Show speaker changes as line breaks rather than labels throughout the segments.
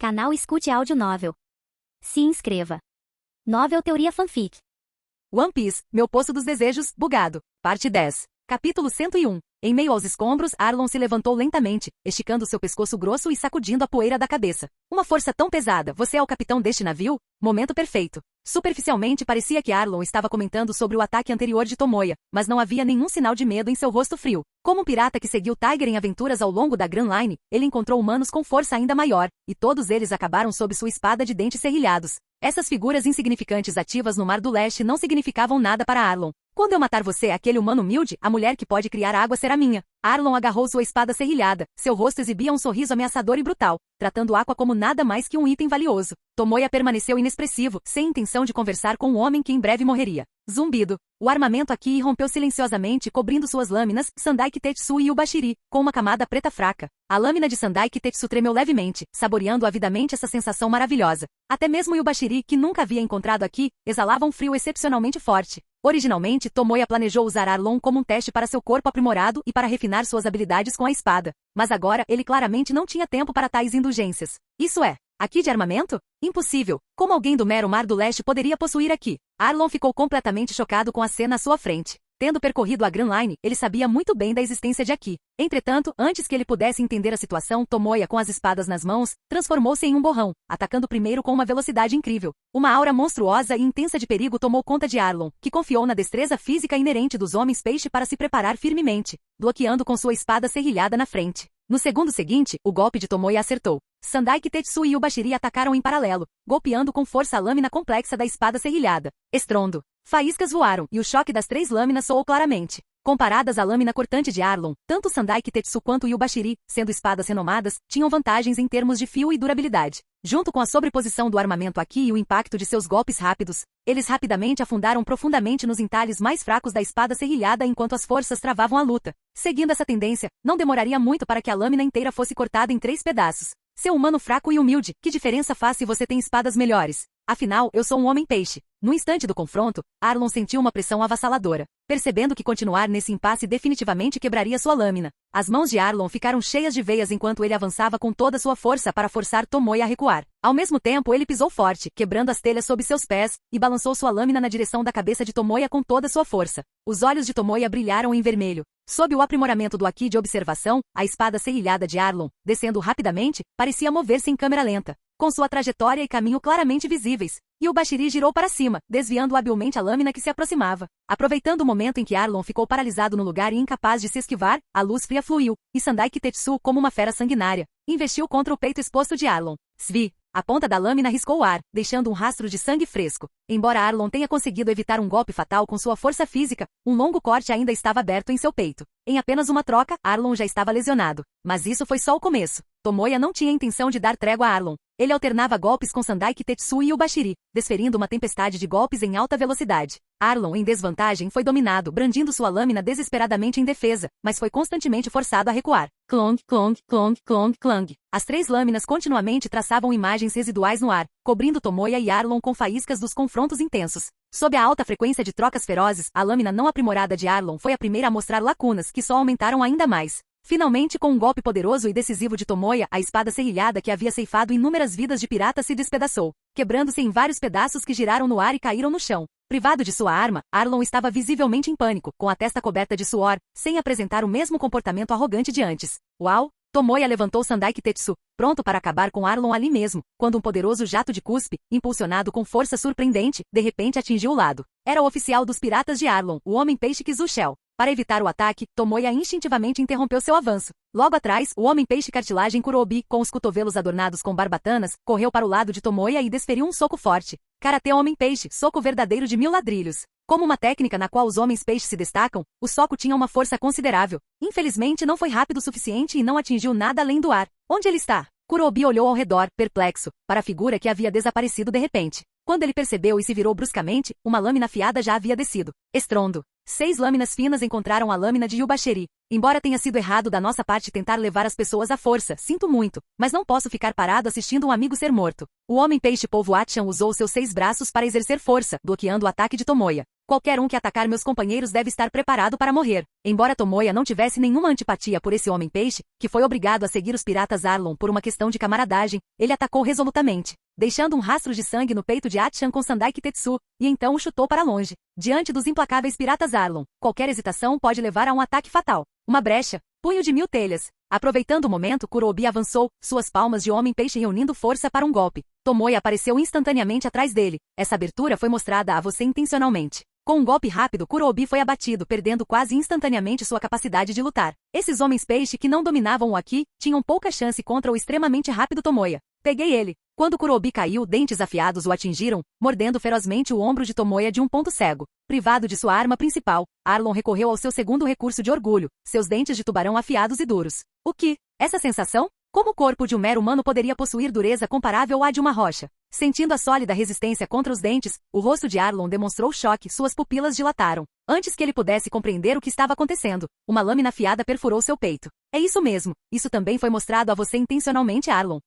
Canal Escute Áudio Novel. Se inscreva. Novel Teoria Fanfic.
One Piece, Meu Poço dos Desejos, Bugado. Parte 10. Capítulo 101. Em meio aos escombros, Arlong se levantou lentamente, esticando seu pescoço grosso e sacudindo a poeira da cabeça. Uma força tão pesada, você é o capitão deste navio? Momento perfeito. Superficialmente parecia que Arlong estava comentando sobre o ataque anterior de Tomoya, mas não havia nenhum sinal de medo em seu rosto frio. Como um pirata que seguiu Tiger em aventuras ao longo da Grand Line, ele encontrou humanos com força ainda maior, e todos eles acabaram sob sua espada de dentes serrilhados. Essas figuras insignificantes ativas no Mar do Leste não significavam nada para Arlong. Quando eu matar você, aquele humano humilde, a mulher que pode criar água será minha. Arlong agarrou sua espada serrilhada. Seu rosto exibia um sorriso ameaçador e brutal, tratando Aqua como nada mais que um item valioso. Tomoya permaneceu inexpressivo, sem intenção de conversar com um homem que em breve morreria. Zumbido. O armamento aqui irrompeu silenciosamente, cobrindo suas lâminas, Sandai Kitetsu e Yubashiri, com uma camada preta fraca. A lâmina de Sandai Kitetsu tremeu levemente, saboreando avidamente essa sensação maravilhosa. Até mesmo Yubashiri, que nunca havia encontrado aqui, exalava um frio excepcionalmente forte. Originalmente, Tomoya planejou usar Arlong como um teste para seu corpo aprimorado e para refinar suas habilidades com a espada. Mas agora, ele claramente não tinha tempo para tais indulgências. Isso é, aqui de armamento? Impossível. Como alguém do mero Mar do Leste poderia possuir aqui? Arlong ficou completamente chocado com a cena à sua frente. Tendo percorrido a Grand Line, ele sabia muito bem da existência de aqui. Entretanto, antes que ele pudesse entender a situação, Tomoya, com as espadas nas mãos, transformou-se em um borrão, atacando primeiro com uma velocidade incrível. Uma aura monstruosa e intensa de perigo tomou conta de Arlong, que confiou na destreza física inerente dos homens peixe para se preparar firmemente, bloqueando com sua espada serrilhada na frente. No segundo seguinte, o golpe de Tomoya acertou. Sandai Kitetsu e Yubashiri atacaram em paralelo, golpeando com força a lâmina complexa da espada serrilhada. Estrondo. Faíscas voaram, e o choque das três lâminas soou claramente. Comparadas à lâmina cortante de Arlong, tanto Sandai Kitetsu quanto Yubashiri, sendo espadas renomadas, tinham vantagens em termos de fio e durabilidade. Junto com a sobreposição do armamento aqui e o impacto de seus golpes rápidos, eles rapidamente afundaram profundamente nos entalhes mais fracos da espada serrilhada enquanto as forças travavam a luta. Seguindo essa tendência, não demoraria muito para que a lâmina inteira fosse cortada em 3 pedaços. Seu humano fraco e humilde, que diferença faz se você tem espadas melhores? Afinal, eu sou um homem-peixe. No instante do confronto, Arlong sentiu uma pressão avassaladora, percebendo que continuar nesse impasse definitivamente quebraria sua lâmina. As mãos de Arlong ficaram cheias de veias enquanto ele avançava com toda sua força para forçar Tomoya a recuar. Ao mesmo tempo, ele pisou forte, quebrando as telhas sob seus pés, e balançou sua lâmina na direção da cabeça de Tomoya com toda sua força. Os olhos de Tomoya brilharam em vermelho. Sob o aprimoramento do Haki de observação, a espada serrilhada de Arlong, descendo rapidamente, parecia mover-se em câmera lenta, com sua trajetória e caminho claramente visíveis. E o Bashiri girou para cima, desviando habilmente a lâmina que se aproximava. Aproveitando o momento em que Arlong ficou paralisado no lugar e incapaz de se esquivar, a luz fria fluiu, e Sandai Kitetsu, como uma fera sanguinária, investiu contra o peito exposto de Arlong. Svi! A ponta da lâmina riscou o ar, deixando um rastro de sangue fresco. Embora Arlong tenha conseguido evitar um golpe fatal com sua força física, um longo corte ainda estava aberto em seu peito. Em apenas uma troca, Arlong já estava lesionado. Mas isso foi só o começo. Tomoya não tinha intenção de dar trégua a Arlong. Ele alternava golpes com Sandai Kitetsu e Yubashiri, desferindo uma tempestade de golpes em alta velocidade. Arlong, em desvantagem, foi dominado, brandindo sua lâmina desesperadamente em defesa, mas foi constantemente forçado a recuar. Clong, clong, clong, clong, clang. As três lâminas continuamente traçavam imagens residuais no ar, cobrindo Tomoya e Arlong com faíscas dos confrontos intensos. Sob a alta frequência de trocas ferozes, a lâmina não aprimorada de Arlong foi a primeira a mostrar lacunas que só aumentaram ainda mais. Finalmente, com um golpe poderoso e decisivo de Tomoya, a espada serrilhada que havia ceifado inúmeras vidas de piratas se despedaçou, quebrando-se em vários pedaços que giraram no ar e caíram no chão. Privado de sua arma, Arlong estava visivelmente em pânico, com a testa coberta de suor, sem apresentar o mesmo comportamento arrogante de antes. Uau! Tomoya levantou Sandai Kitetsu, pronto para acabar com Arlong ali mesmo, quando um poderoso jato de cuspe, impulsionado com força surpreendente, de repente atingiu o lado. Era o oficial dos piratas de Arlong, o homem-peixe Kizushel. Para evitar o ataque, Tomoya instintivamente interrompeu seu avanço. Logo atrás, o homem-peixe cartilagem Kurobi, com os cotovelos adornados com barbatanas, correu para o lado de Tomoya e desferiu um soco forte. Karatê homem-peixe, soco verdadeiro de 1000 ladrilhos. Como uma técnica na qual os homens-peixe se destacam, o soco tinha uma força considerável. Infelizmente não foi rápido o suficiente e não atingiu nada além do ar. Onde ele está? Kurobi olhou ao redor, perplexo, para a figura que havia desaparecido de repente. Quando ele percebeu e se virou bruscamente, uma lâmina afiada já havia descido. Estrondo. 6 lâminas finas encontraram a lâmina de Yubashiri. Embora tenha sido errado da nossa parte tentar levar as pessoas à força, sinto muito, mas não posso ficar parado assistindo um amigo ser morto. O homem-peixe polvo Achan usou seus 6 braços para exercer força, bloqueando o ataque de Tomoya. Qualquer um que atacar meus companheiros deve estar preparado para morrer. Embora Tomoya não tivesse nenhuma antipatia por esse homem-peixe, que foi obrigado a seguir os piratas Arlong por uma questão de camaradagem, ele atacou resolutamente, deixando um rastro de sangue no peito de Achan com Sandai Kitetsu, e então o chutou para longe. Diante dos implacáveis piratas Arlong, qualquer hesitação pode levar a um ataque fatal. Uma brecha. Punho de 1000 telhas. Aproveitando o momento, Kurobi avançou, suas palmas de homem-peixe reunindo força para um golpe. Tomoya apareceu instantaneamente atrás dele. Essa abertura foi mostrada a você intencionalmente. Com um golpe rápido, Kurobi foi abatido, perdendo quase instantaneamente sua capacidade de lutar. Esses homens-peixe que não dominavam o Aki, tinham pouca chance contra o extremamente rápido Tomoya. Peguei ele. Quando Kurobi caiu, dentes afiados o atingiram, mordendo ferozmente o ombro de Tomoya de um ponto cego. Privado de sua arma principal, Arlong recorreu ao seu segundo recurso de orgulho, seus dentes de tubarão afiados e duros. O que? Essa sensação? Como o corpo de um mero humano poderia possuir dureza comparável à de uma rocha? Sentindo a sólida resistência contra os dentes, o rosto de Arlong demonstrou choque, suas pupilas dilataram. Antes que ele pudesse compreender o que estava acontecendo, uma lâmina afiada perfurou seu peito. É isso mesmo, isso também foi mostrado a você intencionalmente, Arlong.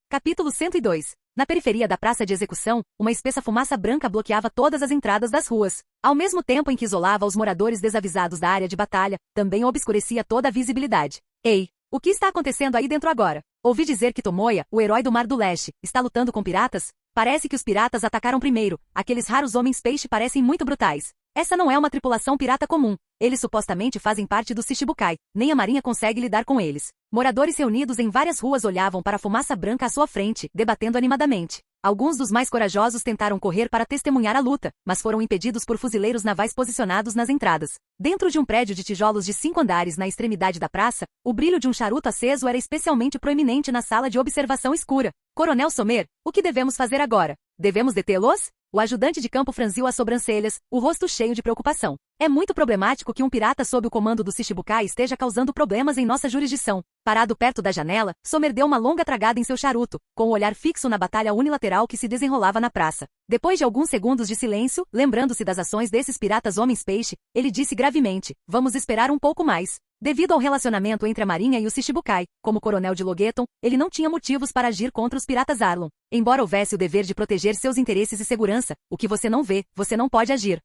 Capítulo 102. Na periferia da praça de execução, uma espessa fumaça branca bloqueava todas as entradas das ruas. Ao mesmo tempo em que isolava os moradores desavisados da área de batalha, também obscurecia toda a visibilidade. Ei, o que está acontecendo aí dentro agora? Ouvi dizer que Tomoya, o herói do Mar do Leste, está lutando com piratas? Parece que os piratas atacaram primeiro. Aqueles raros homens-peixe parecem muito brutais. Essa não é uma tripulação pirata comum. Eles supostamente fazem parte do Shichibukai. Nem a marinha consegue lidar com eles. Moradores reunidos em várias ruas olhavam para a fumaça branca à sua frente, debatendo animadamente. Alguns dos mais corajosos tentaram correr para testemunhar a luta, mas foram impedidos por fuzileiros navais posicionados nas entradas. Dentro de um prédio de tijolos de 5 andares na extremidade da praça, o brilho de um charuto aceso era especialmente proeminente na sala de observação escura. Coronel Sommer, o que devemos fazer agora? Devemos detê-los? O ajudante de campo franziu as sobrancelhas, o rosto cheio de preocupação. É muito problemático que um pirata sob o comando do Shichibukai esteja causando problemas em nossa jurisdição. Parado perto da janela, Sommer deu uma longa tragada em seu charuto, com o olhar fixo na batalha unilateral que se desenrolava na praça. Depois de alguns segundos de silêncio, lembrando-se das ações desses piratas homens-peixe, ele disse gravemente, vamos esperar um pouco mais. Devido ao relacionamento entre a marinha e o Shichibukai, como coronel de Logeton, ele não tinha motivos para agir contra os piratas Arlong. Embora houvesse o dever de proteger seus interesses e segurança, o que você não vê, você não pode agir.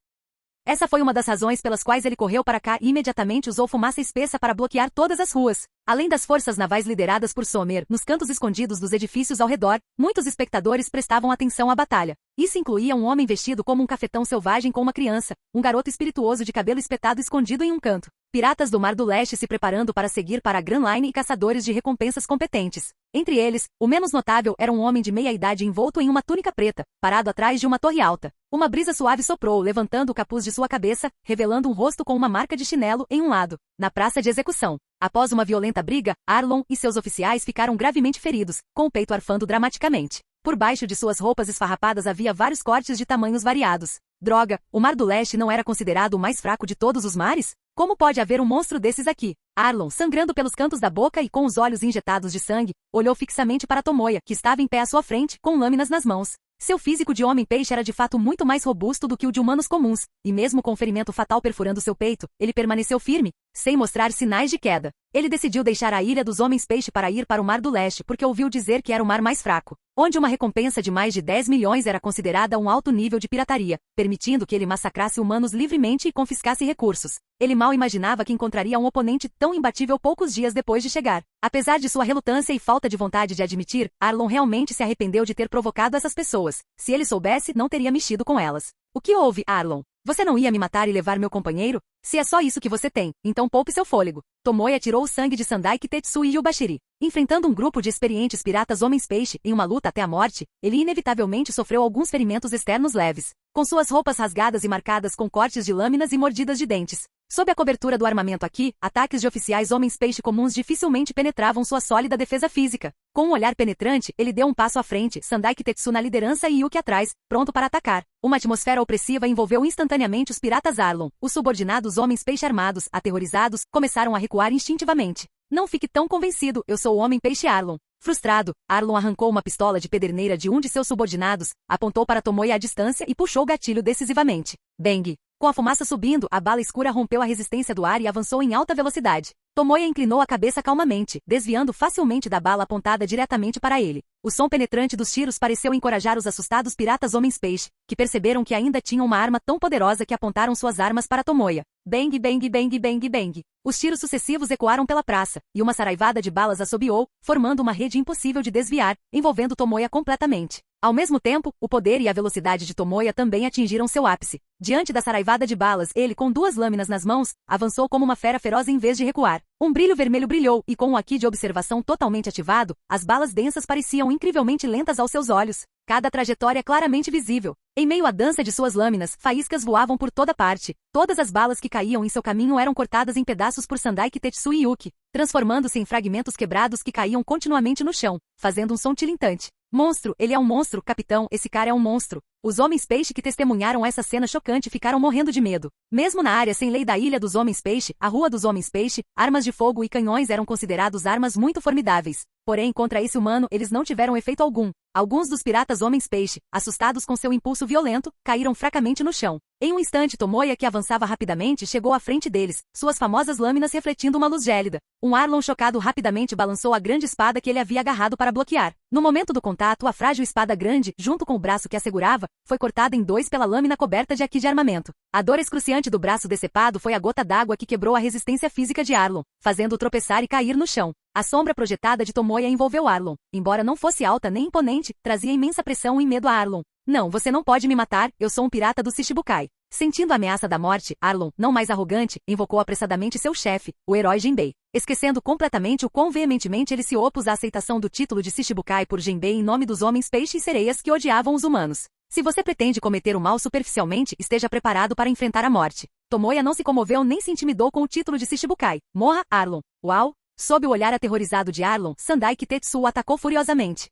Essa foi uma das razões pelas quais ele correu para cá e imediatamente usou fumaça espessa para bloquear todas as ruas. Além das forças navais lideradas por Sommer, nos cantos escondidos dos edifícios ao redor, muitos espectadores prestavam atenção à batalha. Isso incluía um homem vestido como um cafetão selvagem com uma criança, um garoto espirituoso de cabelo espetado escondido em um canto. Piratas do Mar do Leste se preparando para seguir para a Grand Line e caçadores de recompensas competentes. Entre eles, o menos notável era um homem de meia-idade envolto em uma túnica preta, parado atrás de uma torre alta. Uma brisa suave soprou, levantando o capuz de sua cabeça, revelando um rosto com uma marca de chinelo em um lado. Na praça de execução. Após uma violenta briga, Arlong e seus oficiais ficaram gravemente feridos, com o peito arfando dramaticamente. Por baixo de suas roupas esfarrapadas havia vários cortes de tamanhos variados. Droga, o Mar do Leste não era considerado o mais fraco de todos os mares? Como pode haver um monstro desses aqui? Arlong, sangrando pelos cantos da boca e com os olhos injetados de sangue, olhou fixamente para Tomoya, que estava em pé à sua frente, com lâminas nas mãos. Seu físico de homem-peixe era de fato muito mais robusto do que o de humanos comuns, e mesmo com o ferimento fatal perfurando seu peito, ele permaneceu firme, sem mostrar sinais de queda. Ele decidiu deixar a ilha dos homens-peixe para ir para o Mar do Leste porque ouviu dizer que era o mar mais fraco, onde uma recompensa de mais de 10 milhões era considerada um alto nível de pirataria, permitindo que ele massacrasse humanos livremente e confiscasse recursos. Ele mal imaginava que encontraria um oponente tão imbatível poucos dias depois de chegar. Apesar de sua relutância e falta de vontade de admitir, Arlong realmente se arrependeu de ter provocado essas pessoas. Se ele soubesse, não teria mexido com elas. O que houve, Arlong? Você não ia me matar e levar meu companheiro? Se é só isso que você tem, então poupe seu fôlego. Tomoya tirou o sangue de Sandai Kitetsu e Yubashiri. Enfrentando um grupo de experientes piratas homens-peixe em uma luta até a morte, ele inevitavelmente sofreu alguns ferimentos externos leves, com suas roupas rasgadas e marcadas com cortes de lâminas e mordidas de dentes. Sob a cobertura do armamento aqui, ataques de oficiais homens-peixe comuns dificilmente penetravam sua sólida defesa física. Com um olhar penetrante, ele deu um passo à frente, Sandai Kitetsu na liderança e Yuki atrás, pronto para atacar. Uma atmosfera opressiva envolveu instantaneamente os piratas Arlong. Os subordinados homens-peixe armados, aterrorizados, começaram a recuar instintivamente. Não fique tão convencido, eu sou o homem-peixe Arlong. Frustrado, Arlon arrancou uma pistola de pederneira de um de seus subordinados, apontou para Tomoya à distância e puxou o gatilho decisivamente. Bang! Com a fumaça subindo, a bala escura rompeu a resistência do ar e avançou em alta velocidade. Tomoya inclinou a cabeça calmamente, desviando facilmente da bala apontada diretamente para ele. O som penetrante dos tiros pareceu encorajar os assustados piratas homens-peixe, que perceberam que ainda tinham uma arma tão poderosa que apontaram suas armas para Tomoya. Bang, bang, bang, bang, bang. Os tiros sucessivos ecoaram pela praça, e uma saraivada de balas assobiou, formando uma rede impossível de desviar, envolvendo Tomoya completamente. Ao mesmo tempo, o poder e a velocidade de Tomoya também atingiram seu ápice. Diante da saraivada de balas, ele, com duas lâminas nas mãos, avançou como uma fera feroz em vez de recuar. Um brilho vermelho brilhou, e com o haki de observação totalmente ativado, as balas densas pareciam incrivelmente lentas aos seus olhos. Cada trajetória claramente visível. Em meio à dança de suas lâminas, faíscas voavam por toda parte. Todas as balas que caíam em seu caminho eram cortadas em pedaços por Sandai Kitetsu e Yuki, transformando-se em fragmentos quebrados que caíam continuamente no chão, fazendo um som tilintante. Monstro, ele é um monstro, capitão, esse cara é um monstro. Os homens-peixe que testemunharam essa cena chocante ficaram morrendo de medo. Mesmo na área sem lei da Ilha dos Homens-Peixe, a Rua dos Homens-Peixe, armas de fogo e canhões eram considerados armas muito formidáveis. Porém, contra esse humano, eles não tiveram efeito algum. Alguns dos piratas homens-peixe, assustados com seu impulso violento, caíram fracamente no chão. Em um instante, Tomoya, que avançava rapidamente, chegou à frente deles, suas famosas lâminas refletindo uma luz gélida. Um Arlon chocado rapidamente balançou a grande espada que ele havia agarrado para bloquear. No momento do contato, a frágil espada grande, junto com o braço que a segurava, foi cortada em dois pela lâmina coberta de haki de armamento. A dor excruciante do braço decepado foi a gota d'água que quebrou a resistência física de Arlon, fazendo-o tropeçar e cair no chão. A sombra projetada de Tomoya envolveu Arlon. Embora não fosse alta nem imponente, trazia imensa pressão e medo a Arlon. Não, você não pode me matar, eu sou um pirata do Shichibukai. Sentindo a ameaça da morte, Arlon, não mais arrogante, invocou apressadamente seu chefe, o herói Jinbei. Esquecendo completamente o quão veementemente ele se opôs à aceitação do título de Shichibukai por Jinbei em nome dos homens peixe e sereias que odiavam os humanos. Se você pretende cometer o mal superficialmente, esteja preparado para enfrentar a morte. Tomoya não se comoveu nem se intimidou com o título de Shichibukai. Morra, Arlon. Uau! Sob o olhar aterrorizado de Arlon, Sandai Kitetsu o atacou furiosamente.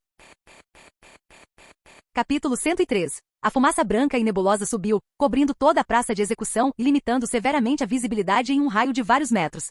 Capítulo 103. A fumaça branca e nebulosa subiu, cobrindo toda a praça de execução e limitando severamente a visibilidade em um raio de vários metros.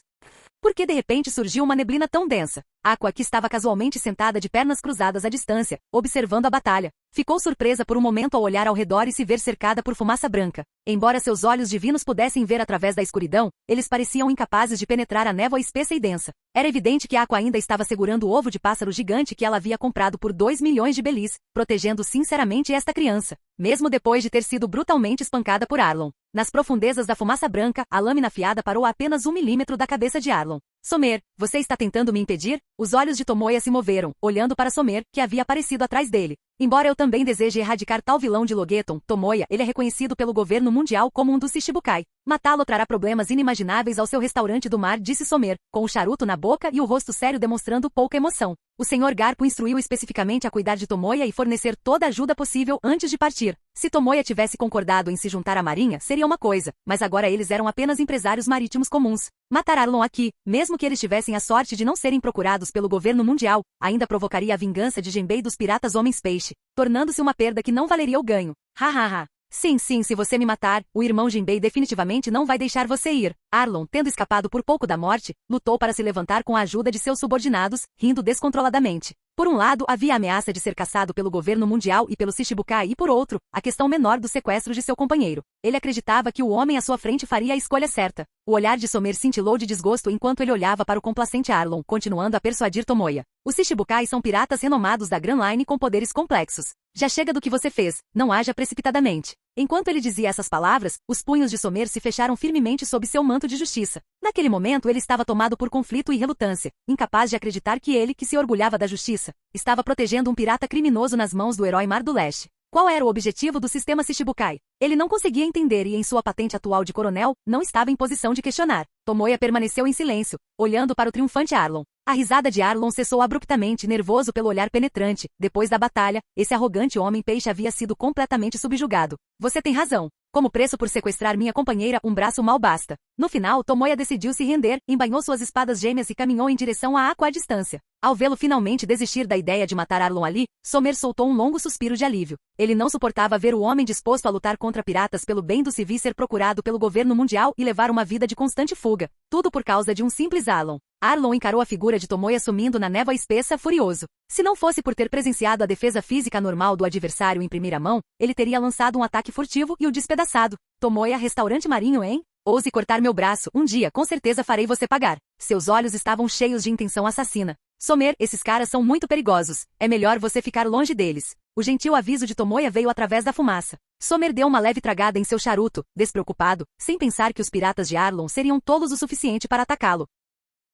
Por que de repente surgiu uma neblina tão densa? Aqua, que estava casualmente sentada de pernas cruzadas à distância, observando a batalha, ficou surpresa por um momento ao olhar ao redor e se ver cercada por fumaça branca. Embora seus olhos divinos pudessem ver através da escuridão, eles pareciam incapazes de penetrar a névoa espessa e densa. Era evidente que Aqua ainda estava segurando o ovo de pássaro gigante que ela havia comprado por 2 milhões de belis, protegendo sinceramente esta criança, mesmo depois de ter sido brutalmente espancada por Arlon. Nas profundezas da fumaça branca, a lâmina afiada parou a apenas 1 milímetro da cabeça de Arlon. Somer, você está tentando me impedir? Os olhos de Tomoya se moveram, olhando para Somer, que havia aparecido atrás dele. Embora eu também deseje erradicar tal vilão de Logeton, Tomoya, ele é reconhecido pelo governo mundial como um dos Shichibukai. Matá-lo trará problemas inimagináveis ao seu restaurante do mar, disse Somer, com o charuto na boca e o rosto sério demonstrando pouca emoção. O Sr. Garpo instruiu especificamente a cuidar de Tomoya e fornecer toda a ajuda possível antes de partir. Se Tomoya tivesse concordado em se juntar à marinha, seria uma coisa, mas agora eles eram apenas empresários marítimos comuns. Matar Arlon aqui, mesmo que eles tivessem a sorte de não serem procurados pelo governo mundial, ainda provocaria a vingança de Jinbei dos piratas homens-peixe, tornando-se uma perda que não valeria o ganho. Hahaha. Sim, se você me matar, o irmão Jinbei definitivamente não vai deixar você ir. Arlon, tendo escapado por pouco da morte, lutou para se levantar com a ajuda de seus subordinados, rindo descontroladamente. Por um lado, havia a ameaça de ser caçado pelo governo mundial e pelo Shichibukai e por outro, a questão menor do sequestro de seu companheiro. Ele acreditava que o homem à sua frente faria a escolha certa. O olhar de Somer cintilou de desgosto enquanto ele olhava para o complacente Arlon, continuando a persuadir Tomoya. Os Shichibukai são piratas renomados da Grand Line com poderes complexos. Já chega do que você fez, não haja precipitadamente. Enquanto ele dizia essas palavras, os punhos de Somer se fecharam firmemente sob seu manto de justiça. Naquele momento ele estava tomado por conflito e relutância, incapaz de acreditar que ele, que se orgulhava da justiça, estava protegendo um pirata criminoso nas mãos do herói Mar do Leste. Qual era o objetivo do sistema Shichibukai? Ele não conseguia entender e em sua patente atual de coronel, não estava em posição de questionar. Tomoya permaneceu em silêncio, olhando para o triunfante Arlon. A risada de Arlon cessou abruptamente, nervoso pelo olhar penetrante. Depois da batalha, esse arrogante homem-peixe havia sido completamente subjugado. Você tem razão. Como preço por sequestrar minha companheira, um braço mal basta. No final, Tomoya decidiu se render, embainhou suas espadas gêmeas e caminhou em direção a Aqua à distância. Ao vê-lo finalmente desistir da ideia de matar Arlong ali, Somer soltou um longo suspiro de alívio. Ele não suportava ver o homem disposto a lutar contra piratas pelo bem dos civis ser procurado pelo governo mundial e levar uma vida de constante fuga. Tudo por causa de um simples Arlong. Arlong encarou a figura de Tomoya sumindo na névoa espessa furioso. Se não fosse por ter presenciado a defesa física normal do adversário em primeira mão, ele teria lançado um ataque furtivo e o despedaçado. Tomoya, restaurante marinho, hein? Ouse cortar meu braço, um dia com certeza farei você pagar. Seus olhos estavam cheios de intenção assassina. Somer, esses caras são muito perigosos. É melhor você ficar longe deles. O gentil aviso de Tomoya veio através da fumaça. Somer deu uma leve tragada em seu charuto, despreocupado, sem pensar que os piratas de Arlong seriam tolos o suficiente para atacá-lo.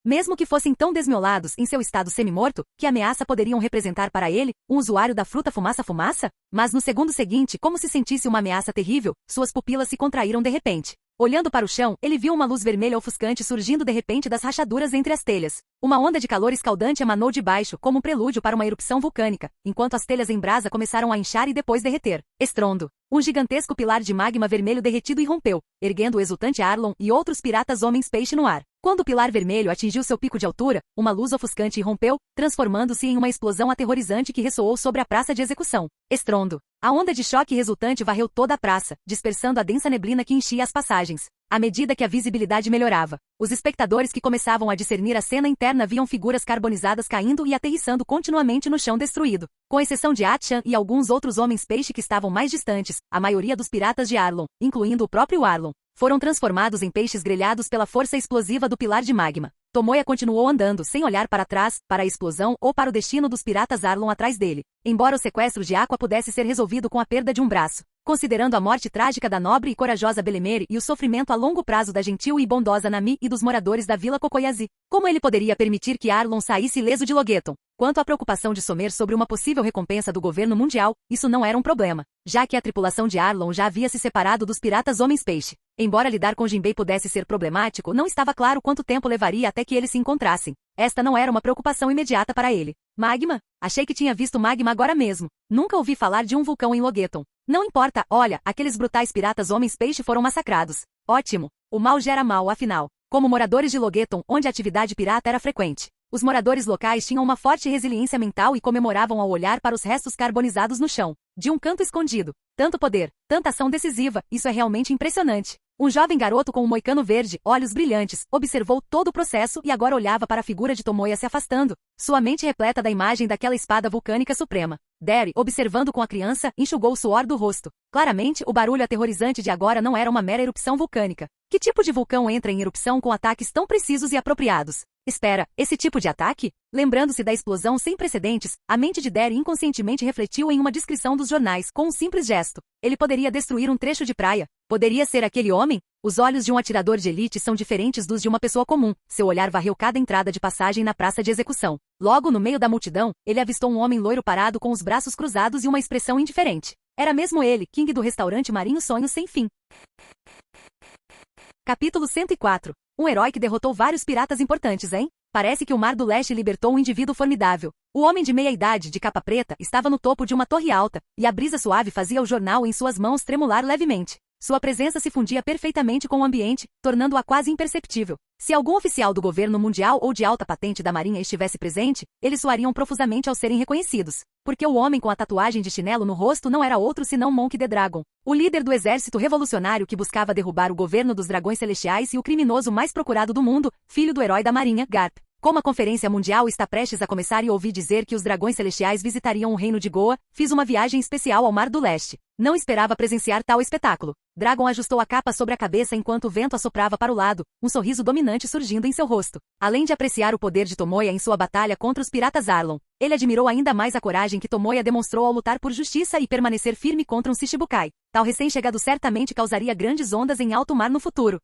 Mesmo que fossem tão desmiolados em seu estado semi-morto, que ameaça poderiam representar para ele, um usuário da fruta fumaça-fumaça? Mas no segundo seguinte, como se sentisse uma ameaça terrível, suas pupilas se contraíram de repente. Olhando para o chão, ele viu uma luz vermelha ofuscante surgindo de repente das rachaduras entre as telhas. Uma onda de calor escaldante emanou de baixo, como um prelúdio para uma erupção vulcânica, enquanto as telhas em brasa começaram a inchar e depois derreter. Estrondo. Um gigantesco pilar de magma vermelho derretido irrompeu, erguendo o exultante Arlong e outros piratas homens-peixe no ar. Quando o pilar vermelho atingiu seu pico de altura, uma luz ofuscante irrompeu, transformando-se em uma explosão aterrorizante que ressoou sobre a praça de execução. Estrondo. A onda de choque resultante varreu toda a praça, dispersando a densa neblina que enchia as passagens. À medida que a visibilidade melhorava, os espectadores que começavam a discernir a cena interna viam figuras carbonizadas caindo e aterrissando continuamente no chão destruído. Com exceção de Atchan e alguns outros homens-peixe que estavam mais distantes, a maioria dos piratas de Arlong, incluindo o próprio Arlong, foram transformados em peixes grelhados pela força explosiva do pilar de magma. Tomoya continuou andando sem olhar para trás, para a explosão ou para o destino dos piratas Arlong atrás dele. Embora o sequestro de Aqua pudesse ser resolvido com a perda de um braço, considerando a morte trágica da nobre e corajosa Belemere e o sofrimento a longo prazo da gentil e bondosa Nami e dos moradores da Vila Kokoyazi, como ele poderia permitir que Arlong saísse ileso de Logeton? Quanto à preocupação de Somer sobre uma possível recompensa do governo mundial, isso não era um problema, já que a tripulação de Arlong já havia se separado dos piratas homens-peixe. Embora lidar com Jinbei pudesse ser problemático, não estava claro quanto tempo levaria até que eles se encontrassem. Esta não era uma preocupação imediata para ele. Magma? Achei que tinha visto magma agora mesmo. Nunca ouvi falar de um vulcão em Logeton. Não importa, olha, aqueles brutais piratas homens-peixe foram massacrados. Ótimo. O mal gera mal, afinal. Como moradores de Logeton, onde a atividade pirata era frequente, os moradores locais tinham uma forte resiliência mental e comemoravam ao olhar para os restos carbonizados no chão. De um canto escondido. Tanto poder, tanta ação decisiva, isso é realmente impressionante. Um jovem garoto com um moicano verde, olhos brilhantes, observou todo o processo e agora olhava para a figura de Tomoya se afastando, sua mente repleta da imagem daquela espada vulcânica suprema. Derry, observando com a criança, enxugou o suor do rosto. Claramente, o barulho aterrorizante de agora não era uma mera erupção vulcânica. Que tipo de vulcão entra em erupção com ataques tão precisos e apropriados? Espera, esse tipo de ataque? Lembrando-se da explosão sem precedentes, a mente de Derry inconscientemente refletiu em uma descrição dos jornais com um simples gesto. Ele poderia destruir um trecho de praia. Poderia ser aquele homem? Os olhos de um atirador de elite são diferentes dos de uma pessoa comum. Seu olhar varreu cada entrada de passagem na praça de execução. Logo no meio da multidão, ele avistou um homem loiro parado com os braços cruzados e uma expressão indiferente. Era mesmo ele, King do restaurante Marinho Sonho Sem Fim. Capítulo 104. Um herói que derrotou vários piratas importantes, hein? Parece que o Mar do Leste libertou um indivíduo formidável. O homem de meia-idade, de capa preta, estava no topo de uma torre alta, e a brisa suave fazia o jornal em suas mãos tremular levemente. Sua presença se fundia perfeitamente com o ambiente, tornando-a quase imperceptível. Se algum oficial do governo mundial ou de alta patente da marinha estivesse presente, eles suariam profusamente ao serem reconhecidos. Porque o homem com a tatuagem de chinelo no rosto não era outro senão Monkey the Dragon, o líder do exército revolucionário que buscava derrubar o governo dos dragões celestiais e o criminoso mais procurado do mundo, filho do herói da marinha, Garp. Como a Conferência Mundial está prestes a começar e ouvi dizer que os dragões celestiais visitariam o reino de Goa, fiz uma viagem especial ao Mar do Leste. Não esperava presenciar tal espetáculo. Dragon ajustou a capa sobre a cabeça enquanto o vento assoprava para o lado, um sorriso dominante surgindo em seu rosto. Além de apreciar o poder de Tomoya em sua batalha contra os piratas Arlong, ele admirou ainda mais a coragem que Tomoya demonstrou ao lutar por justiça e permanecer firme contra um Shichibukai. Tal recém-chegado certamente causaria grandes ondas em alto mar no futuro.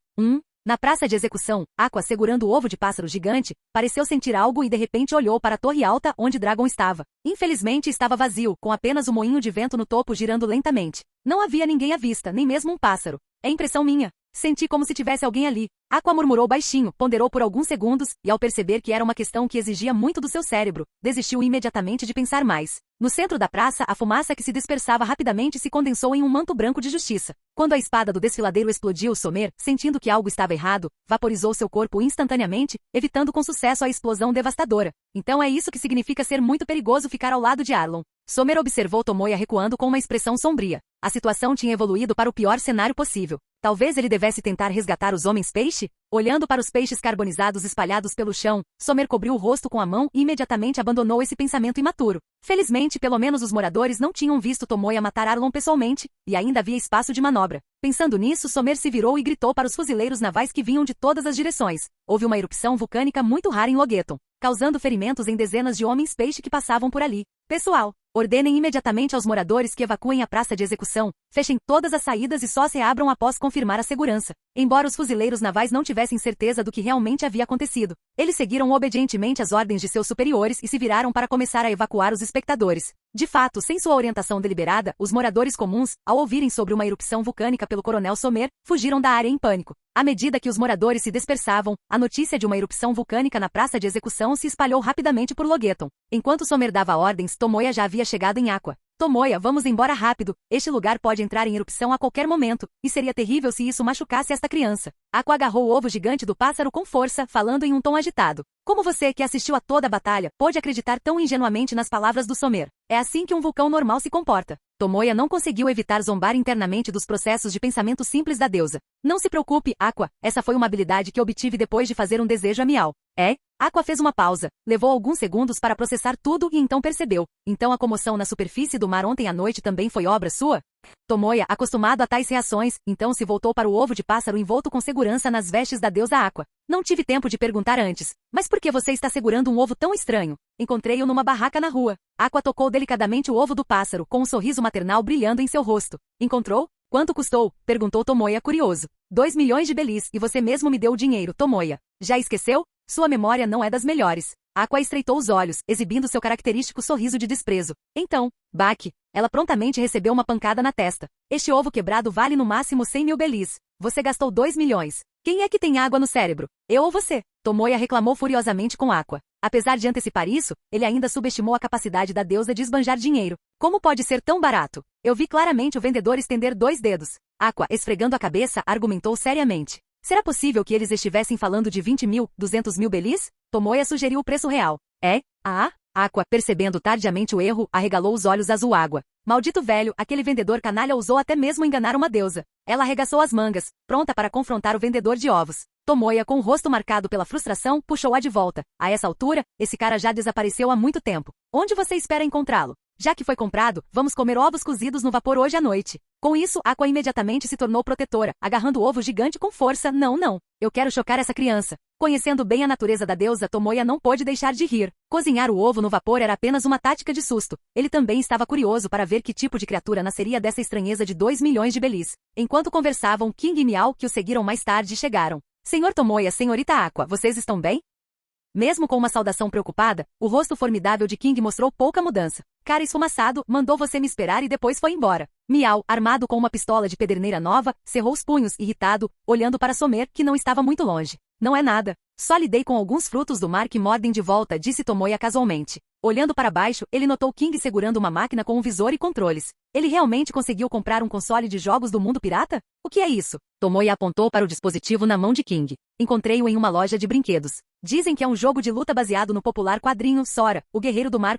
Na praça de execução, Aqua, segurando o ovo de pássaro gigante, pareceu sentir algo e de repente olhou para a torre alta onde Dragon estava. Infelizmente estava vazio, com apenas o moinho de vento no topo girando lentamente. Não havia ninguém à vista, nem mesmo um pássaro. É impressão minha. Senti como se tivesse alguém ali. Aqua murmurou baixinho, ponderou por alguns segundos, e ao perceber que era uma questão que exigia muito do seu cérebro, desistiu imediatamente de pensar mais. No centro da praça, a fumaça que se dispersava rapidamente se condensou em um manto branco de justiça. Quando a espada do desfiladeiro explodiu, Sommer, sentindo que algo estava errado, vaporizou seu corpo instantaneamente, evitando com sucesso a explosão devastadora. Então é isso que significa ser muito perigoso ficar ao lado de Arlon. Sommer observou Tomoya recuando com uma expressão sombria. A situação tinha evoluído para o pior cenário possível. Talvez ele devesse tentar resgatar os homens-peixe? Olhando para os peixes carbonizados espalhados pelo chão, Sommer cobriu o rosto com a mão e imediatamente abandonou esse pensamento imaturo. Felizmente, pelo menos os moradores não tinham visto Tomoya matar Arlon pessoalmente, e ainda havia espaço de manobra. Pensando nisso, Sommer se virou e gritou para os fuzileiros navais que vinham de todas as direções. Houve uma erupção vulcânica muito rara em Logueton, causando ferimentos em dezenas de homens-peixe que passavam por ali. Pessoal, ordenem imediatamente aos moradores que evacuem a praça de execução, fechem todas as saídas e só se abram após confirmar a segurança. Embora os fuzileiros navais não tivessem certeza do que realmente havia acontecido, eles seguiram obedientemente as ordens de seus superiores e se viraram para começar a evacuar os espectadores. De fato, sem sua orientação deliberada, os moradores comuns, ao ouvirem sobre uma erupção vulcânica pelo coronel Sommer, fugiram da área em pânico. À medida que os moradores se dispersavam, a notícia de uma erupção vulcânica na praça de execução se espalhou rapidamente por Logueton. Enquanto Sommer dava ordens, Tomoya já havia chegado em Aqua. Tomoya, vamos embora rápido. Este lugar pode entrar em erupção a qualquer momento, e seria terrível se isso machucasse esta criança. Aqua agarrou o ovo gigante do pássaro com força, falando em um tom agitado. Como você, que assistiu a toda a batalha, pôde acreditar tão ingenuamente nas palavras do Sommer? É assim que um vulcão normal se comporta. Tomoya não conseguiu evitar zombar internamente dos processos de pensamento simples da deusa. Não se preocupe, Aqua, essa foi uma habilidade que obtive depois de fazer um desejo a Miau. É? Aqua fez uma pausa, levou alguns segundos para processar tudo e então percebeu. Então a comoção na superfície do mar ontem à noite também foi obra sua? Tomoya, acostumado a tais reações, então se voltou para o ovo de pássaro envolto com segurança nas vestes da deusa Aqua. Não tive tempo de perguntar antes. Mas por que você está segurando um ovo tão estranho? Encontrei-o numa barraca na rua. Aqua tocou delicadamente o ovo do pássaro, com um sorriso maternal brilhando em seu rosto. Encontrou? Quanto custou? Perguntou Tomoya curioso. 2 milhões de belis, e você mesmo me deu o dinheiro, Tomoya. Já esqueceu? Sua memória não é das melhores. Aqua estreitou os olhos, exibindo seu característico sorriso de desprezo. Então, baque. Ela prontamente recebeu uma pancada na testa. Este ovo quebrado vale no máximo 100 mil belis. Você gastou 2 milhões. Quem é que tem água no cérebro? Eu ou você? Tomoya reclamou furiosamente com Aqua. Apesar de antecipar isso, ele ainda subestimou a capacidade da deusa de esbanjar dinheiro. Como pode ser tão barato? Eu vi claramente o vendedor estender 2 dedos. Aqua, esfregando a cabeça, argumentou seriamente. Será possível que eles estivessem falando de 20 mil, 200 mil belis? Tomoya sugeriu o preço real. É? Ah? Aqua, percebendo tardiamente o erro, arregalou os olhos azul água. Maldito velho, aquele vendedor canalha ousou até mesmo enganar uma deusa. Ela arregaçou as mangas, pronta para confrontar o vendedor de ovos. Tomoya, com o rosto marcado pela frustração, puxou-a de volta. A essa altura, esse cara já desapareceu há muito tempo. Onde você espera encontrá-lo? Já que foi comprado, vamos comer ovos cozidos no vapor hoje à noite. Com isso, Aqua imediatamente se tornou protetora, agarrando o ovo gigante com força. Não. Eu quero chocar essa criança. Conhecendo bem a natureza da deusa, Tomoya não pôde deixar de rir. Cozinhar o ovo no vapor era apenas uma tática de susto. Ele também estava curioso para ver que tipo de criatura nasceria dessa estranheza de 2 milhões de belis. Enquanto conversavam, King e Miau, que o seguiram mais tarde, chegaram. Senhor Tomoya, senhorita Aqua, vocês estão bem? Mesmo com uma saudação preocupada, o rosto formidável de King mostrou pouca mudança. Cara esfumaçado, mandou você me esperar e depois foi embora. Miau, armado com uma pistola de pederneira nova, cerrou os punhos, irritado, olhando para Sommer, que não estava muito longe. Não é nada. Só lidei com alguns frutos do mar que mordem de volta, disse Tomoya casualmente. Olhando para baixo, ele notou King segurando uma máquina com um visor e controles. Ele realmente conseguiu comprar um console de jogos do mundo pirata? O que é isso? Tomoya apontou para o dispositivo na mão de King. Encontrei-o em uma loja de brinquedos. Dizem que é um jogo de luta baseado no popular quadrinho Sora, o Guerreiro do Mar.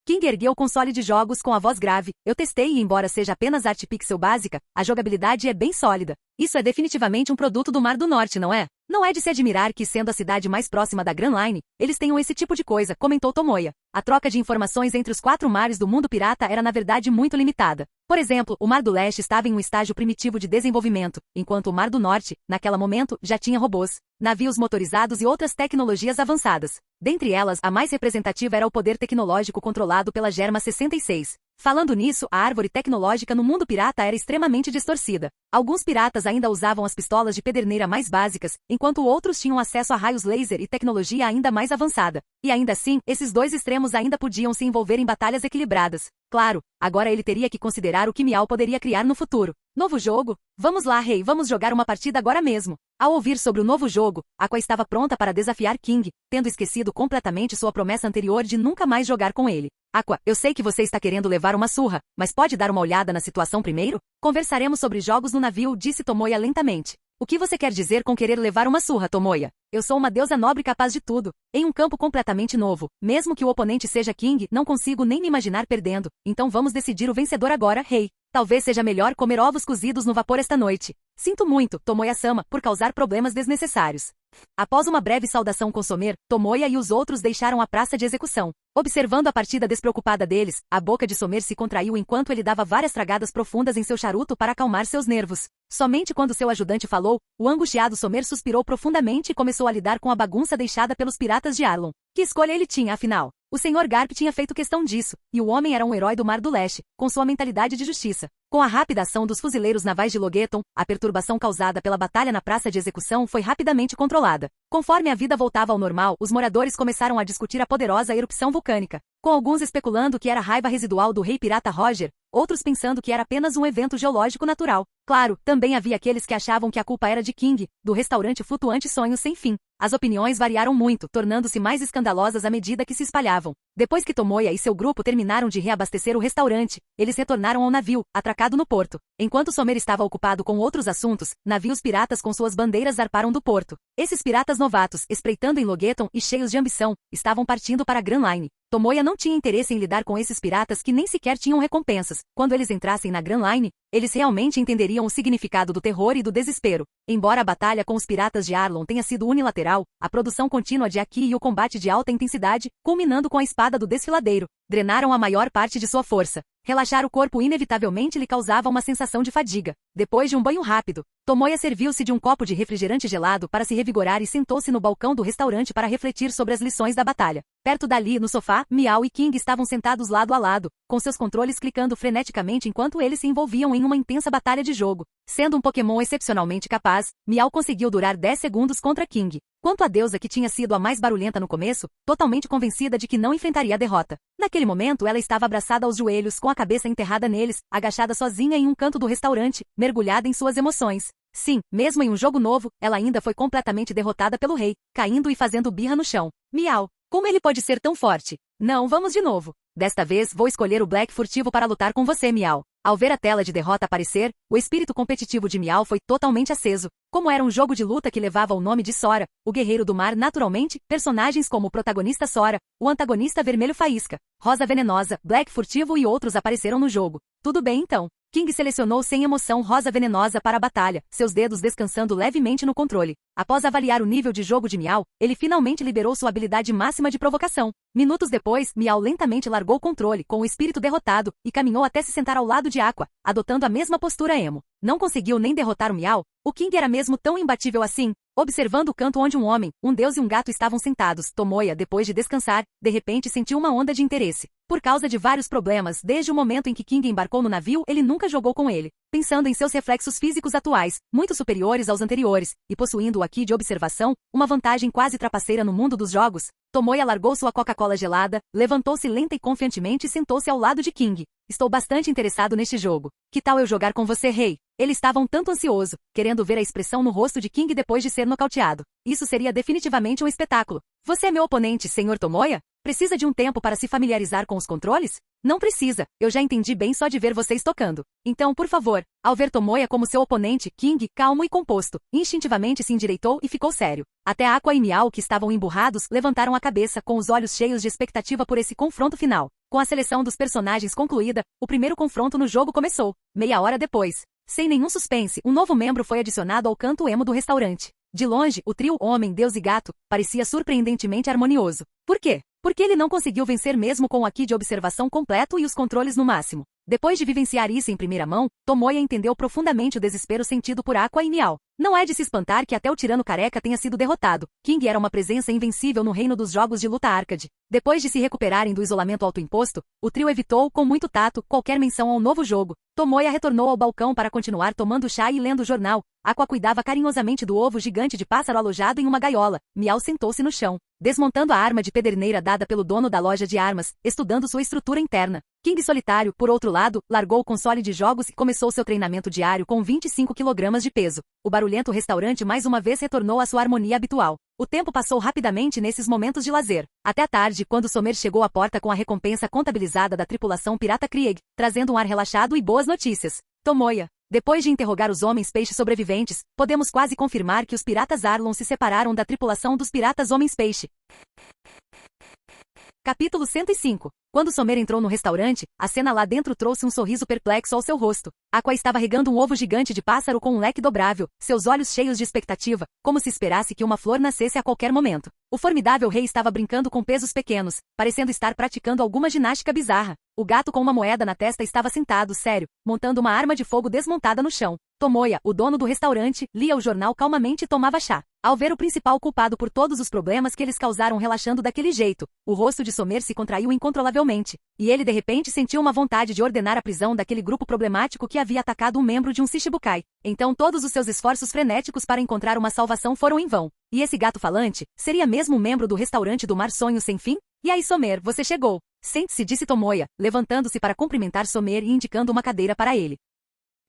King ergueu o console de jogos com a voz grave. Eu testei e embora seja apenas arte pixel básica, a jogabilidade é bem sólida. Isso é definitivamente um produto do Mar do Norte, não é? Não é de se admirar que, sendo a cidade mais próxima da Grand Line, eles tenham esse tipo de coisa, comentou Tomoya. A troca de informações entre os 4 mares do mundo pirata era na verdade muito limitada. Por exemplo, o Mar do Leste estava em um estágio primitivo de desenvolvimento, enquanto o Mar do Norte, naquele momento, já tinha robôs, navios motorizados e outras tecnologias avançadas. Dentre elas, a mais representativa era o poder tecnológico controlado pela Germa 66. Falando nisso, a árvore tecnológica no mundo pirata era extremamente distorcida. Alguns piratas ainda usavam as pistolas de pederneira mais básicas, enquanto outros tinham acesso a raios laser e tecnologia ainda mais avançada. E ainda assim, esses dois extremos ainda podiam se envolver em batalhas equilibradas. Claro, agora ele teria que considerar o que Miau poderia criar no futuro. Novo jogo? Vamos lá, rei, vamos jogar uma partida agora mesmo. Ao ouvir sobre o novo jogo, Aqua estava pronta para desafiar King, tendo esquecido completamente sua promessa anterior de nunca mais jogar com ele. Aqua, eu sei que você está querendo levar uma surra, mas pode dar uma olhada na situação primeiro? Conversaremos sobre jogos no navio, disse Tomoya lentamente. O que você quer dizer com querer levar uma surra, Tomoya? Eu sou uma deusa nobre capaz de tudo. Em um campo completamente novo, mesmo que o oponente seja King, não consigo nem me imaginar perdendo. Então vamos decidir o vencedor agora, rei. Talvez seja melhor comer ovos cozidos no vapor esta noite. Sinto muito, Tomoya-sama, por causar problemas desnecessários. Após uma breve saudação com Somer, Tomoya e os outros deixaram a praça de execução. Observando a partida despreocupada deles, a boca de Somer se contraiu enquanto ele dava várias tragadas profundas em seu charuto para acalmar seus nervos. Somente quando seu ajudante falou, o angustiado Somer suspirou profundamente e começou a lidar com a bagunça deixada pelos piratas de Arlon. Que escolha ele tinha, afinal? O Sr. Garp tinha feito questão disso, e o homem era um herói do Mar do Leste, com sua mentalidade de justiça. Com a rápida ação dos fuzileiros navais de Logueton, a perturbação causada pela batalha na praça de execução foi rapidamente controlada. Conforme a vida voltava ao normal, os moradores começaram a discutir a poderosa erupção vulcânica, com alguns especulando que era raiva residual do rei pirata Roger, outros pensando que era apenas um evento geológico natural. Claro, também havia aqueles que achavam que a culpa era de King, do restaurante flutuante Sonhos Sem Fim. As opiniões variaram muito, tornando-se mais escandalosas à medida que se espalhavam. Depois que Tomoya e seu grupo terminaram de reabastecer o restaurante, eles retornaram ao navio, atracado no porto. Enquanto Somer estava ocupado com outros assuntos, navios piratas com suas bandeiras zarparam do porto. Esses piratas novatos, espreitando em Logueton e cheios de ambição, estavam partindo para Grand Line. Tomoya não tinha interesse em lidar com esses piratas que nem sequer tinham recompensas. Quando eles entrassem na Grand Line, eles realmente entenderiam o significado do terror e do desespero. Embora a batalha com os piratas de Arlon tenha sido unilateral, a produção contínua de Aki e o combate de alta intensidade, culminando com a espada do desfiladeiro, drenaram a maior parte de sua força. Relaxar o corpo inevitavelmente lhe causava uma sensação de fadiga. Depois de um banho rápido, Tomoya serviu-se de um copo de refrigerante gelado para se revigorar e sentou-se no balcão do restaurante para refletir sobre as lições da batalha. Perto dali, no sofá, Miau e King estavam sentados lado a lado, com seus controles clicando freneticamente enquanto eles se envolviam em uma intensa batalha de jogo. Sendo um Pokémon excepcionalmente capaz, Miau conseguiu durar 10 segundos contra King. Quanto à deusa que tinha sido a mais barulhenta no começo, totalmente convencida de que não enfrentaria a derrota. Naquele momento ela estava abraçada aos joelhos, com a cabeça enterrada neles, agachada sozinha em um canto do restaurante, mergulhada em suas emoções. Sim, mesmo em um jogo novo, ela ainda foi completamente derrotada pelo rei, caindo e fazendo birra no chão. Miau, como ele pode ser tão forte? Não, vamos de novo. Desta vez vou escolher o Black furtivo para lutar com você, Miau. Ao ver a tela de derrota aparecer, o espírito competitivo de Miau foi totalmente aceso. Como era um jogo de luta que levava o nome de Sora, o Guerreiro do Mar, naturalmente, personagens como o protagonista Sora, o antagonista Vermelho Faísca, Rosa Venenosa, Black Furtivo e outros apareceram no jogo. Tudo bem então. King selecionou sem emoção Rosa Venenosa para a batalha, seus dedos descansando levemente no controle. Após avaliar o nível de jogo de Miau, ele finalmente liberou sua habilidade máxima de provocação. Minutos depois, Miau lentamente largou o controle, com o espírito derrotado, e caminhou até se sentar ao lado de Aqua, adotando a mesma postura emo. Não conseguiu nem derrotar o Miau? O King era mesmo tão imbatível assim? Observando o canto onde um homem, um deus e um gato estavam sentados, Tomoya, depois de descansar, de repente sentiu uma onda de interesse. Por causa de vários problemas, desde o momento em que King embarcou no navio, ele nunca jogou com ele. Pensando em seus reflexos físicos atuais, muito superiores aos anteriores, e possuindo o Aki de observação, uma vantagem quase trapaceira no mundo dos jogos, Tomoya largou sua Coca-Cola gelada, levantou-se lenta e confiantemente e sentou-se ao lado de King. Estou bastante interessado neste jogo. Que tal eu jogar com você, rei? Ele estava um tanto ansioso, querendo ver a expressão no rosto de King depois de ser nocauteado. Isso seria definitivamente um espetáculo. Você é meu oponente, Sr. Tomoya? Precisa de um tempo para se familiarizar com os controles? Não precisa, eu já entendi bem só de ver vocês tocando. Então, por favor, ao ver Tomoya como seu oponente, King, calmo e composto, instintivamente se endireitou e ficou sério. Até Aqua e Miau, que estavam emburrados, levantaram a cabeça com os olhos cheios de expectativa por esse confronto final. Com a seleção dos personagens concluída, o primeiro confronto no jogo começou. Meia hora depois, sem nenhum suspense, um novo membro foi adicionado ao canto emo do restaurante. De longe, o trio Homem, Deus e Gato parecia surpreendentemente harmonioso. Por quê? Porque ele não conseguiu vencer mesmo com o Aki de observação completo e os controles no máximo. Depois de vivenciar isso em primeira mão, Tomoya entendeu profundamente o desespero sentido por Aqua e Miau. Não é de se espantar que até o tirano careca tenha sido derrotado. King era uma presença invencível no reino dos jogos de luta arcade. Depois de se recuperarem do isolamento autoimposto, o trio evitou, com muito tato, qualquer menção ao novo jogo. Tomoya retornou ao balcão para continuar tomando chá e lendo o jornal. Aqua cuidava carinhosamente do ovo gigante de pássaro alojado em uma gaiola. Miau sentou-se no chão, desmontando a arma de pederneira dada pelo dono da loja de armas, estudando sua estrutura interna. King Solitário, por outro lado, largou o console de jogos e começou seu treinamento diário com 25 kg de peso. O barulhento restaurante mais uma vez retornou à sua harmonia habitual. O tempo passou rapidamente nesses momentos de lazer. Até a tarde, quando Somer chegou à porta com a recompensa contabilizada da tripulação Pirata Krieg, trazendo um ar relaxado e boas notícias. Tomoya. Depois de interrogar os homens-peixe sobreviventes, podemos quase confirmar que os piratas Arlon se separaram da tripulação dos piratas homens-peixe. Capítulo 105. Quando Somer entrou no restaurante, a cena lá dentro trouxe um sorriso perplexo ao seu rosto. Aqua estava regando um ovo gigante de pássaro com um leque dobrável, seus olhos cheios de expectativa, como se esperasse que uma flor nascesse a qualquer momento. O formidável rei estava brincando com pesos pequenos, parecendo estar praticando alguma ginástica bizarra. O gato com uma moeda na testa estava sentado, sério, montando uma arma de fogo desmontada no chão. Tomoya, o dono do restaurante, lia o jornal calmamente e tomava chá. Ao ver o principal culpado por todos os problemas que eles causaram relaxando daquele jeito, o rosto de Somer se contraiu incontrolavelmente, e ele de repente sentiu uma vontade de ordenar a prisão daquele grupo problemático que havia atacado um membro de um Shishibukai. Então todos os seus esforços frenéticos para encontrar uma salvação foram em vão. E esse gato falante, seria mesmo um membro do restaurante do Mar Sonho Sem Fim? E aí Somer, você chegou. Sente-se, disse Tomoya, levantando-se para cumprimentar Somer e indicando uma cadeira para ele.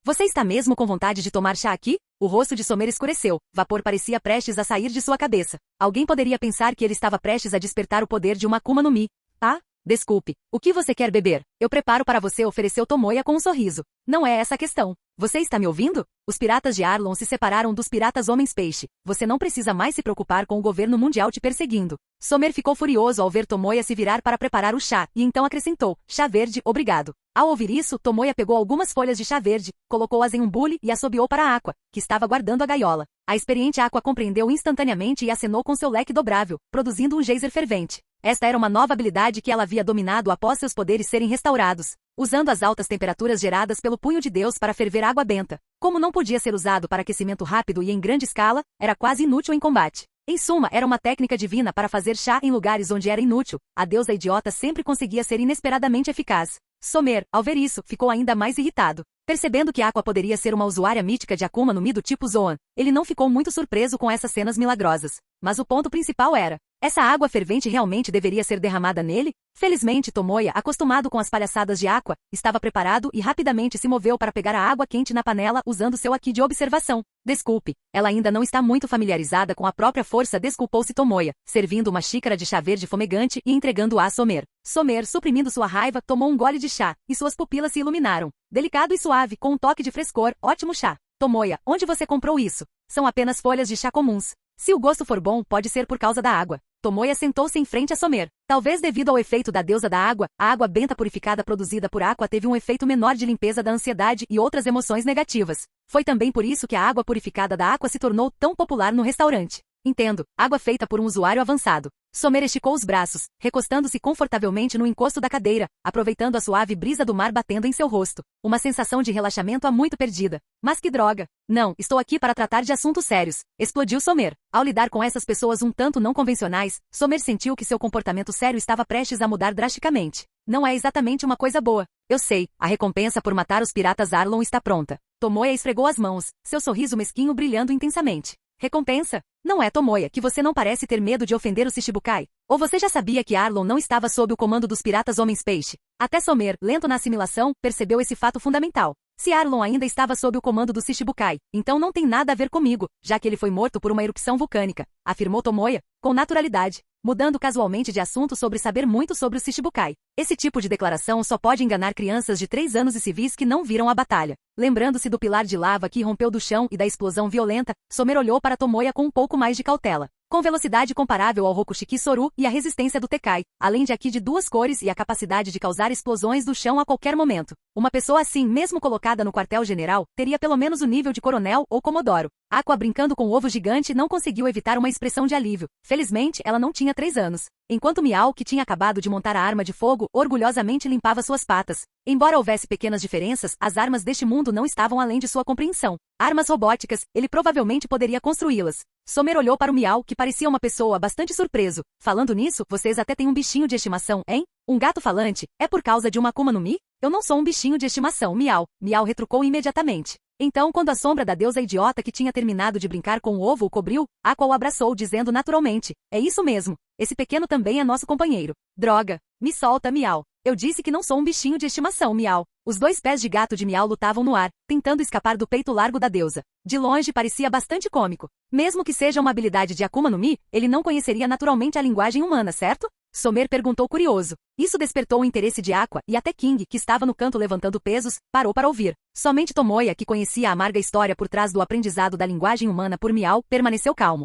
Você está mesmo com vontade de tomar chá aqui? O rosto de Somer escureceu, vapor parecia prestes a sair de sua cabeça. Alguém poderia pensar que ele estava prestes a despertar o poder de uma Akuma no Mi. Ah? Desculpe, o que você quer beber? Eu preparo para você, ofereceu Tomoya com um sorriso. Não é essa a questão. Você está me ouvindo? Os piratas de Arlon se separaram dos piratas homens-peixe. Você não precisa mais se preocupar com o governo mundial te perseguindo. Somer ficou furioso ao ver Tomoya se virar para preparar o chá, e então acrescentou, chá verde, obrigado. Ao ouvir isso, Tomoya pegou algumas folhas de chá verde, colocou-as em um bule e assobiou para a Aqua, que estava guardando a gaiola. A experiente Aqua compreendeu instantaneamente e acenou com seu leque dobrável, produzindo um geyser fervente. Esta era uma nova habilidade que ela havia dominado após seus poderes serem restaurados, usando as altas temperaturas geradas pelo punho de Deus para ferver água benta. Como não podia ser usado para aquecimento rápido e em grande escala, era quase inútil em combate. Em suma, era uma técnica divina para fazer chá em lugares onde era inútil. A deusa idiota sempre conseguia ser inesperadamente eficaz. Somer, ao ver isso, ficou ainda mais irritado. Percebendo que Aqua poderia ser uma usuária mítica de Akuma no Mi do tipo Zoan, ele não ficou muito surpreso com essas cenas milagrosas. Mas o ponto principal era, essa água fervente realmente deveria ser derramada nele? Felizmente Tomoya, acostumado com as palhaçadas de Aqua, estava preparado e rapidamente se moveu para pegar a água quente na panela usando seu haki de observação. Desculpe, ela ainda não está muito familiarizada com a própria força, desculpou-se Tomoya, servindo uma xícara de chá verde fumegante e entregando-a a Somer. Somer, suprimindo sua raiva, tomou um gole de chá, e suas pupilas se iluminaram. Delicado e suave, com um toque de frescor, ótimo chá. Tomoya, onde você comprou isso? São apenas folhas de chá comuns. Se o gosto for bom, pode ser por causa da água. Tomoya sentou-se em frente a Somer. Talvez devido ao efeito da deusa da água, a água benta purificada produzida por Aqua teve um efeito menor de limpeza da ansiedade e outras emoções negativas. Foi também por isso que a água purificada da Aqua se tornou tão popular no restaurante. Entendo, água feita por um usuário avançado. Somer esticou os braços, recostando-se confortavelmente no encosto da cadeira, aproveitando a suave brisa do mar batendo em seu rosto. Uma sensação de relaxamento há muito perdida. Mas que droga! Não, estou aqui para tratar de assuntos sérios. Explodiu Somer. Ao lidar com essas pessoas um tanto não convencionais, Somer sentiu que seu comportamento sério estava prestes a mudar drasticamente. Não é exatamente uma coisa boa. Eu sei, a recompensa por matar os piratas Arlon está pronta. Tomoya esfregou as mãos, seu sorriso mesquinho brilhando intensamente. Recompensa? Não é, Tomoya, que você não parece ter medo de ofender o Shishibukai? Ou você já sabia que Arlon não estava sob o comando dos piratas homens-peixe? Até Somer, lento na assimilação, percebeu esse fato fundamental. Se Arlon ainda estava sob o comando do Shishibukai, então não tem nada a ver comigo, já que ele foi morto por uma erupção vulcânica, afirmou Tomoya, com naturalidade, mudando casualmente de assunto sobre saber muito sobre o Shishibukai. Esse tipo de declaração só pode enganar crianças de 3 anos e civis que não viram a batalha. Lembrando-se do pilar de lava que rompeu do chão e da explosão violenta, Somer olhou para Tomoya com um pouco mais de cautela. Com velocidade comparável ao Rokushiki Soru e a resistência do Tekai, além de haki de 2 cores e a capacidade de causar explosões do chão a qualquer momento. Uma pessoa assim, mesmo colocada no quartel-general, teria pelo menos o nível de coronel ou comodoro. Aqua, brincando com o ovo gigante, não conseguiu evitar uma expressão de alívio. Felizmente, ela não tinha 3 anos. Enquanto Miau, que tinha acabado de montar a arma de fogo, orgulhosamente limpava suas patas. Embora houvesse pequenas diferenças, as armas deste mundo não estavam além de sua compreensão. Armas robóticas, ele provavelmente poderia construí-las. Somer olhou para o Miau, que parecia uma pessoa bastante surpreso. Falando nisso, vocês até têm um bichinho de estimação, hein? Um gato falante? É por causa de uma Akuma no Mi? Eu não sou um bichinho de estimação, Miau. Miau retrucou imediatamente. Então, quando a sombra da deusa idiota que tinha terminado de brincar com o ovo o cobriu, Aqua o abraçou dizendo naturalmente, é isso mesmo, esse pequeno também é nosso companheiro. Droga, me solta, Miau. Eu disse que não sou um bichinho de estimação, Miau. Os 2 pés de gato de Miau lutavam no ar, tentando escapar do peito largo da deusa. De longe parecia bastante cômico. Mesmo que seja uma habilidade de Akuma no Mi, ele não conheceria naturalmente a linguagem humana, certo? Somer perguntou curioso. Isso despertou o interesse de Aqua, e até King, que estava no canto levantando pesos, parou para ouvir. Somente Tomoya, que conhecia a amarga história por trás do aprendizado da linguagem humana por Miau, permaneceu calmo.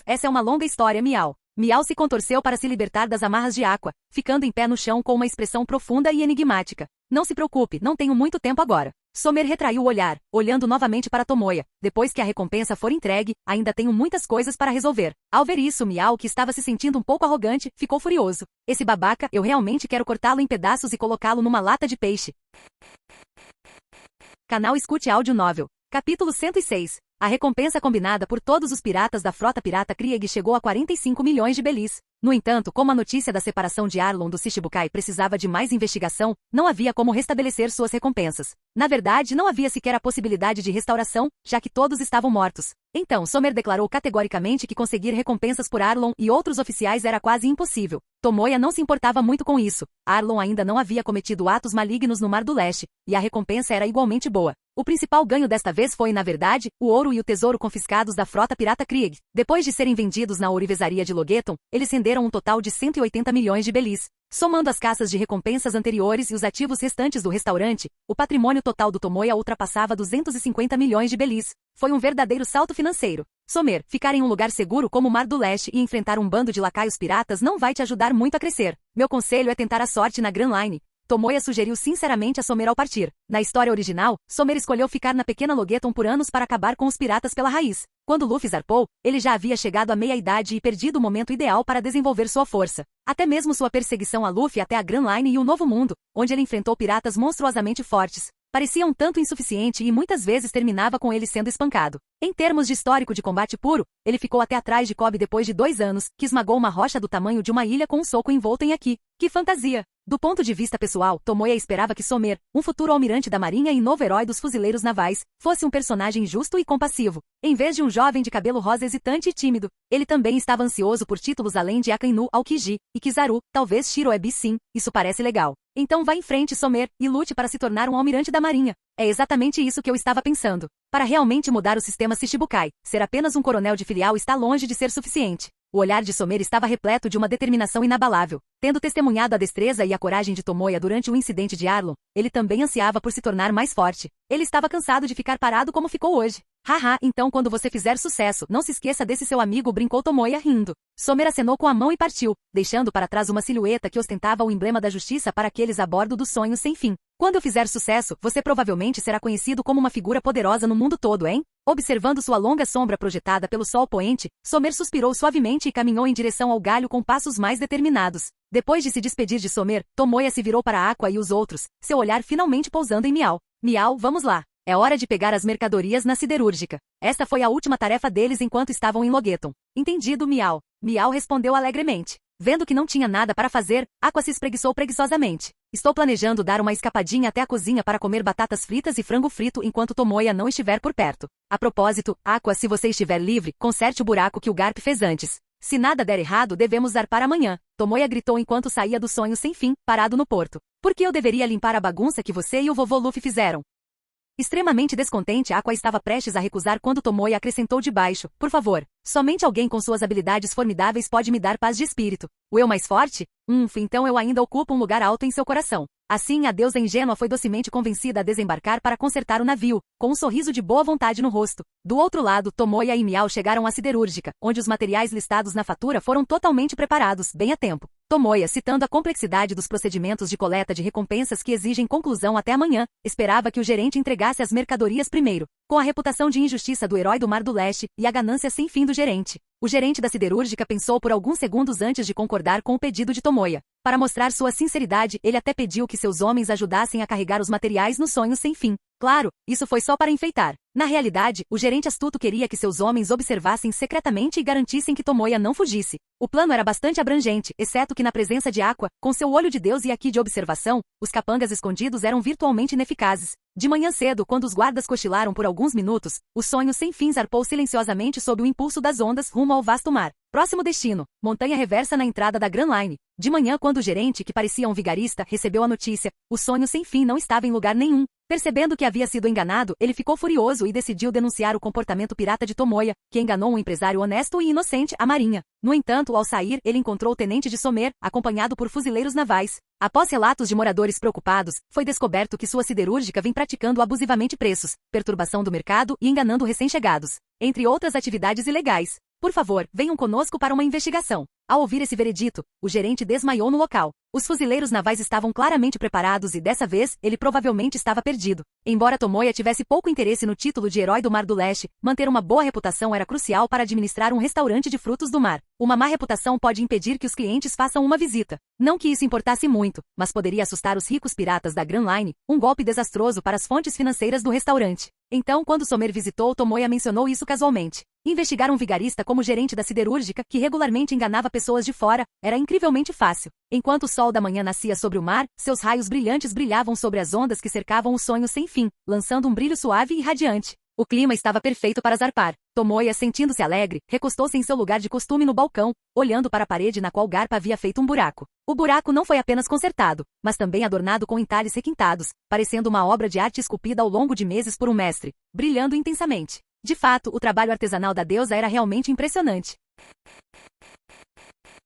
Essa é uma longa história, Miau. Miau se contorceu para se libertar das amarras de Aqua, ficando em pé no chão com uma expressão profunda e enigmática. Não se preocupe, não tenho muito tempo agora. Somer retraiu o olhar, olhando novamente para Tomoya. Depois que a recompensa for entregue, ainda tenho muitas coisas para resolver. Ao ver isso, Miau, que estava se sentindo um pouco arrogante, ficou furioso. Esse babaca, eu realmente quero cortá-lo em pedaços e colocá-lo numa lata de peixe. Canal Escute Áudio Novel. Capítulo 106. A recompensa combinada por todos os piratas da frota pirata Krieg chegou a 45 milhões de belis. No entanto, como a notícia da separação de Arlong do Shichibukai precisava de mais investigação, não havia como restabelecer suas recompensas. Na verdade, não havia sequer a possibilidade de restauração, já que todos estavam mortos. Então, Somer declarou categoricamente que conseguir recompensas por Arlong e outros oficiais era quase impossível. Tomoya não se importava muito com isso. Arlong ainda não havia cometido atos malignos no Mar do Leste, e a recompensa era igualmente boa. O principal ganho desta vez foi, na verdade, o ouro e o tesouro confiscados da frota pirata Krieg. Depois de serem vendidos na ourivesaria de Logeton, eles renderam um total de 180 milhões de belis. Somando as caças de recompensas anteriores e os ativos restantes do restaurante, o patrimônio total do Tomoya ultrapassava 250 milhões de belis. Foi um verdadeiro salto financeiro. Somer, ficar em um lugar seguro como o Mar do Leste e enfrentar um bando de lacaios piratas não vai te ajudar muito a crescer. Meu conselho é tentar a sorte na Grand Line. Tomoya sugeriu sinceramente a Somer ao partir. Na história original, Somer escolheu ficar na pequena Logeton por anos para acabar com os piratas pela raiz. Quando Luffy zarpou, ele já havia chegado à meia-idade e perdido o momento ideal para desenvolver sua força. Até mesmo sua perseguição a Luffy até a Grand Line e o Novo Mundo, onde ele enfrentou piratas monstruosamente fortes, parecia um tanto insuficiente e muitas vezes terminava com ele sendo espancado. Em termos de histórico de combate puro, ele ficou até atrás de Kobe depois de 2 anos, que esmagou uma rocha do tamanho de uma ilha com um soco envolto em Haki. Que fantasia! Do ponto de vista pessoal, Tomoya esperava que Somer, um futuro almirante da marinha e novo herói dos fuzileiros navais, fosse um personagem justo e compassivo, em vez de um jovem de cabelo rosa hesitante e tímido. Ele também estava ansioso por títulos além de Akainu Aokiji e Kizaru, talvez Shiroebi sim, isso parece legal. Então vá em frente, Somer, e lute para se tornar um almirante da marinha. É exatamente isso que eu estava pensando. Para realmente mudar o sistema Shichibukai, ser apenas um coronel de filial está longe de ser suficiente. O olhar de Somer estava repleto de uma determinação inabalável. Tendo testemunhado a destreza e a coragem de Tomoya durante o incidente de Arlong, ele também ansiava por se tornar mais forte. Ele estava cansado de ficar parado como ficou hoje. Haha, então quando você fizer sucesso, não se esqueça desse seu amigo, brincou Tomoya rindo. Somer acenou com a mão e partiu, deixando para trás uma silhueta que ostentava o emblema da justiça para aqueles a bordo dos sonhos sem fim. Quando eu fizer sucesso, você provavelmente será conhecido como uma figura poderosa no mundo todo, hein? Observando sua longa sombra projetada pelo sol poente, Somer suspirou suavemente e caminhou em direção ao galho com passos mais determinados. Depois de se despedir de Somer, Tomoya se virou para Aqua e os outros, seu olhar finalmente pousando em Miau. Miau, vamos lá. É hora de pegar as mercadorias na siderúrgica. Esta foi a última tarefa deles enquanto estavam em Logeton. Entendido, Miau. Miau respondeu alegremente. Vendo que não tinha nada para fazer, Aqua se espreguiçou preguiçosamente. Estou planejando dar uma escapadinha até a cozinha para comer batatas fritas e frango frito enquanto Tomoya não estiver por perto. A propósito, Aqua, se você estiver livre, conserte o buraco que o Garp fez antes. Se nada der errado, devemos zarpar amanhã. Tomoya gritou enquanto saía do sonho sem fim, parado no porto. Por que eu deveria limpar a bagunça que você e o vovô Luffy fizeram? Extremamente descontente, Aqua estava prestes a recusar quando Tomoya acrescentou de baixo. Por favor, somente alguém com suas habilidades formidáveis pode me dar paz de espírito. O eu mais forte? Então eu ainda ocupo um lugar alto em seu coração. Assim, a deusa ingênua foi docemente convencida a desembarcar para consertar o navio, com um sorriso de boa vontade no rosto. Do outro lado, Tomoya e Miau chegaram à siderúrgica, onde os materiais listados na fatura foram totalmente preparados, bem a tempo. Tomoya, citando a complexidade dos procedimentos de coleta de recompensas que exigem conclusão até amanhã, esperava que o gerente entregasse as mercadorias primeiro, com a reputação de injustiça do herói do Mar do Leste e a ganância sem fim do gerente. O gerente da siderúrgica pensou por alguns segundos antes de concordar com o pedido de Tomoya. Para mostrar sua sinceridade, ele até pediu que seus homens ajudassem a carregar os materiais no sonho sem fim. Claro, isso foi só para enfeitar. Na realidade, o gerente astuto queria que seus homens observassem secretamente e garantissem que Tomoya não fugisse. O plano era bastante abrangente, exceto que na presença de Aqua, com seu olho de Deus e aqui de observação, os capangas escondidos eram virtualmente ineficazes. De manhã cedo, quando os guardas cochilaram por alguns minutos, o sonho sem fim zarpou silenciosamente sob o impulso das ondas rumo ao vasto mar. Próximo destino, montanha reversa na entrada da Grand Line. De manhã, quando o gerente, que parecia um vigarista, recebeu a notícia, o sonho sem fim não estava em lugar nenhum. Percebendo que havia sido enganado, ele ficou furioso e decidiu denunciar o comportamento pirata de Tomoya, que enganou um empresário honesto e inocente, a marinha. No entanto, ao sair, ele encontrou o tenente de Sommer, acompanhado por fuzileiros navais. Após relatos de moradores preocupados, foi descoberto que sua siderúrgica vem praticando abusivamente preços, perturbação do mercado e enganando recém-chegados, entre outras atividades ilegais. Por favor, venham conosco para uma investigação. Ao ouvir esse veredito, o gerente desmaiou no local. Os fuzileiros navais estavam claramente preparados e, dessa vez, ele provavelmente estava perdido. Embora Tomoya tivesse pouco interesse no título de herói do Mar do Leste, manter uma boa reputação era crucial para administrar um restaurante de frutos do mar. Uma má reputação pode impedir que os clientes façam uma visita. Não que isso importasse muito, mas poderia assustar os ricos piratas da Grand Line, um golpe desastroso para as fontes financeiras do restaurante. Então, quando Sommer visitou, Tomoya mencionou isso casualmente. Investigar um vigarista como gerente da siderúrgica, que regularmente enganava pessoas de fora, era incrivelmente fácil. Enquanto o sol da manhã nascia sobre o mar, seus raios brilhantes brilhavam sobre as ondas que cercavam o sonho sem fim, lançando um brilho suave e radiante. O clima estava perfeito para zarpar. Tomoya, sentindo-se alegre, recostou-se em seu lugar de costume no balcão, olhando para a parede na qual Garpa havia feito um buraco. O buraco não foi apenas consertado, mas também adornado com entalhes requintados, parecendo uma obra de arte esculpida ao longo de meses por um mestre, brilhando intensamente. De fato, o trabalho artesanal da deusa era realmente impressionante.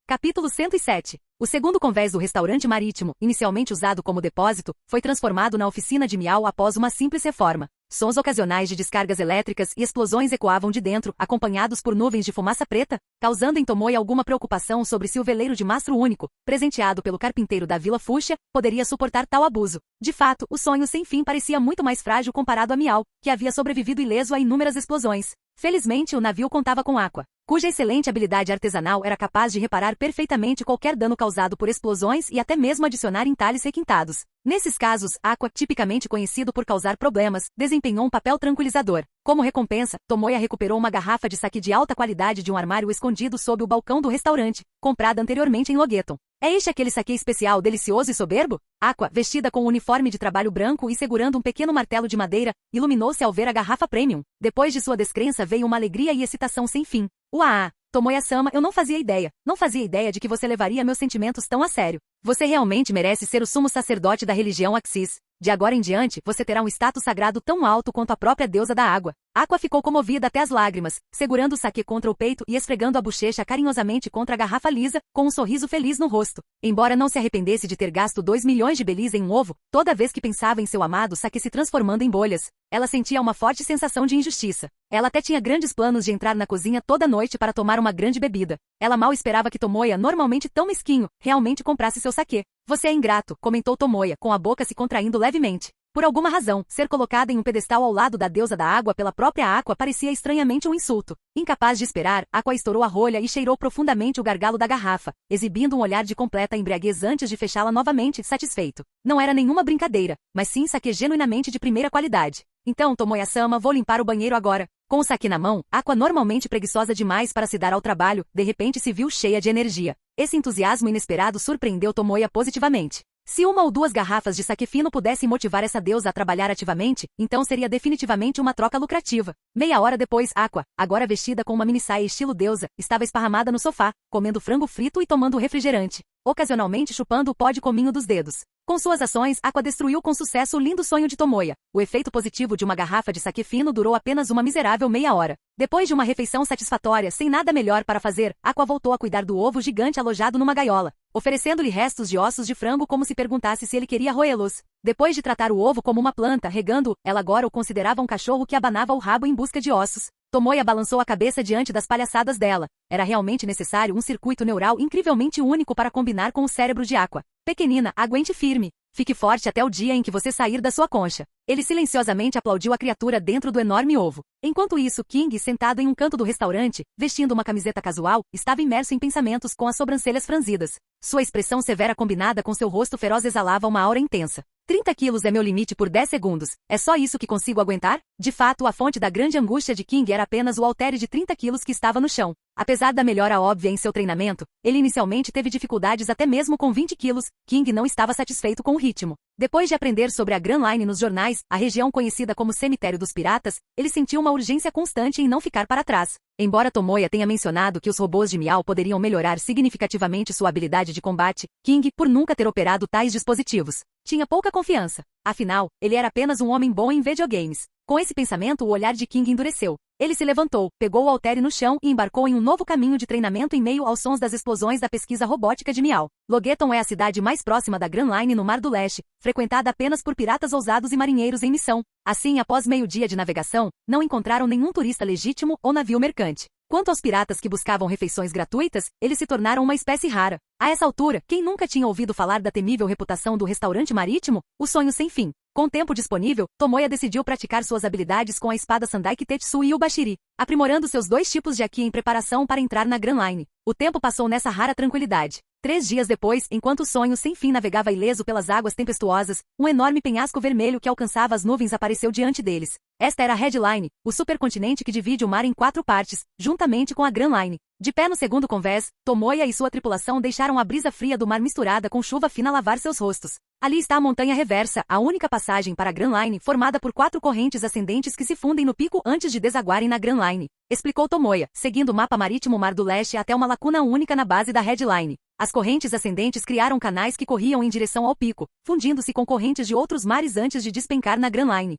Capítulo 107. O segundo convés do restaurante marítimo, inicialmente usado como depósito, foi transformado na oficina de Miau após uma simples reforma. Sons ocasionais de descargas elétricas e explosões ecoavam de dentro, acompanhados por nuvens de fumaça preta, causando em Tomoya alguma preocupação sobre se o veleiro de mastro único, presenteado pelo carpinteiro da Vila Fúcsia, poderia suportar tal abuso. De fato, o sonho sem fim parecia muito mais frágil comparado a Miau, que havia sobrevivido ileso a inúmeras explosões. Felizmente, o navio contava com Aqua, cuja excelente habilidade artesanal era capaz de reparar perfeitamente qualquer dano causado por explosões e até mesmo adicionar entalhes requintados. Nesses casos, Aqua, tipicamente conhecido por causar problemas, desempenhou um papel tranquilizador. Como recompensa, Tomoya recuperou uma garrafa de saque de alta qualidade de um armário escondido sob o balcão do restaurante, comprada anteriormente em Logueton. É este aquele saque especial delicioso e soberbo? Aqua, vestida com um uniforme de trabalho branco e segurando um pequeno martelo de madeira, iluminou-se ao ver a garrafa premium. Depois de sua descrença veio uma alegria e excitação sem fim. Uau! Tomoya-sama, eu não fazia ideia de que você levaria meus sentimentos tão a sério. Você realmente merece ser o sumo sacerdote da religião Axis. De agora em diante, você terá um status sagrado tão alto quanto a própria deusa da água. Aqua ficou comovida até as lágrimas, segurando o saque contra o peito e esfregando a bochecha carinhosamente contra a garrafa lisa, com um sorriso feliz no rosto. Embora não se arrependesse de ter gasto 2 milhões de belis em um ovo, toda vez que pensava em seu amado saque se transformando em bolhas, ela sentia uma forte sensação de injustiça. Ela até tinha grandes planos de entrar na cozinha toda noite para tomar uma grande bebida. Ela mal esperava que Tomoya, normalmente tão mesquinho, realmente comprasse seu saquê. Você é ingrato, comentou Tomoya, com a boca se contraindo levemente. Por alguma razão, ser colocada em um pedestal ao lado da deusa da água pela própria Aqua parecia estranhamente um insulto. Incapaz de esperar, Aqua estourou a rolha e cheirou profundamente o gargalo da garrafa, exibindo um olhar de completa embriaguez antes de fechá-la novamente, satisfeito. Não era nenhuma brincadeira, mas sim saque genuinamente de primeira qualidade. Então, Tomoya-sama, vou limpar o banheiro agora. Com o saque na mão, Aqua, normalmente preguiçosa demais para se dar ao trabalho, de repente se viu cheia de energia. Esse entusiasmo inesperado surpreendeu Tomoya positivamente. Se uma ou duas garrafas de saque fino pudessem motivar essa deusa a trabalhar ativamente, então seria definitivamente uma troca lucrativa. Meia hora depois, Aqua, agora vestida com uma minissaia estilo deusa, estava esparramada no sofá, comendo frango frito e tomando refrigerante, ocasionalmente chupando o pó de cominho dos dedos. Com suas ações, Aqua destruiu com sucesso o lindo sonho de Tomoya. O efeito positivo de uma garrafa de saque fino durou apenas uma miserável meia hora. Depois de uma refeição satisfatória, sem nada melhor para fazer, Aqua voltou a cuidar do ovo gigante alojado numa gaiola, oferecendo-lhe restos de ossos de frango como se perguntasse se ele queria roê-los. Depois de tratar o ovo como uma planta, regando-o, ela agora o considerava um cachorro que abanava o rabo em busca de ossos. Tomoya balançou a cabeça diante das palhaçadas dela. Era realmente necessário um circuito neural incrivelmente único para combinar com o cérebro de Aqua. Pequenina, aguente firme. Fique forte até o dia em que você sair da sua concha. Ele silenciosamente aplaudiu a criatura dentro do enorme ovo. Enquanto isso, King, sentado em um canto do restaurante, vestindo uma camiseta casual, estava imerso em pensamentos com as sobrancelhas franzidas. Sua expressão severa combinada com seu rosto feroz exalava uma aura intensa. 30 quilos é meu limite por 10 segundos. É só isso que consigo aguentar? De fato, a fonte da grande angústia de King era apenas o haltere de 30 quilos que estava no chão. Apesar da melhora óbvia em seu treinamento, ele inicialmente teve dificuldades até mesmo com 20 quilos. King não estava satisfeito com o ritmo. Depois de aprender sobre a Grand Line nos jornais, a região conhecida como Cemitério dos Piratas, ele sentiu uma urgência constante em não ficar para trás. Embora Tomoya tenha mencionado que os robôs de Miao poderiam melhorar significativamente sua habilidade de combate, King, por nunca ter operado tais dispositivos, tinha pouca confiança. Afinal, ele era apenas um homem bom em videogames. Com esse pensamento, o olhar de King endureceu. Ele se levantou, pegou o haltere no chão e embarcou em um novo caminho de treinamento em meio aos sons das explosões da pesquisa robótica de Miao. Logueton é a cidade mais próxima da Grand Line no Mar do Leste, frequentada apenas por piratas ousados e marinheiros em missão. Assim, após meio-dia de navegação, não encontraram nenhum turista legítimo ou navio mercante. Quanto aos piratas que buscavam refeições gratuitas, eles se tornaram uma espécie rara. A essa altura, quem nunca tinha ouvido falar da temível reputação do restaurante marítimo? O sonho sem fim. Com tempo disponível, Tomoya decidiu praticar suas habilidades com a espada Sandai Kitetsu e o Bashiri, aprimorando seus dois tipos de haki em preparação para entrar na Grand Line. O tempo passou nessa rara tranquilidade. 3 dias depois, enquanto o sonho sem fim navegava ileso pelas águas tempestuosas, um enorme penhasco vermelho que alcançava as nuvens apareceu diante deles. Esta era a Red Line, o supercontinente que divide o mar em 4 partes, juntamente com a Grand Line. De pé no segundo convés, Tomoya e sua tripulação deixaram a brisa fria do mar misturada com chuva fina lavar seus rostos. Ali está a Montanha Reversa, a única passagem para a Grand Line formada por 4 correntes ascendentes que se fundem no pico antes de desaguarem na Grand Line, explicou Tomoya, seguindo o mapa marítimo Mar do Leste até uma lacuna única na base da Red Line. As correntes ascendentes criaram canais que corriam em direção ao pico, fundindo-se com correntes de outros mares antes de despencar na Grand Line.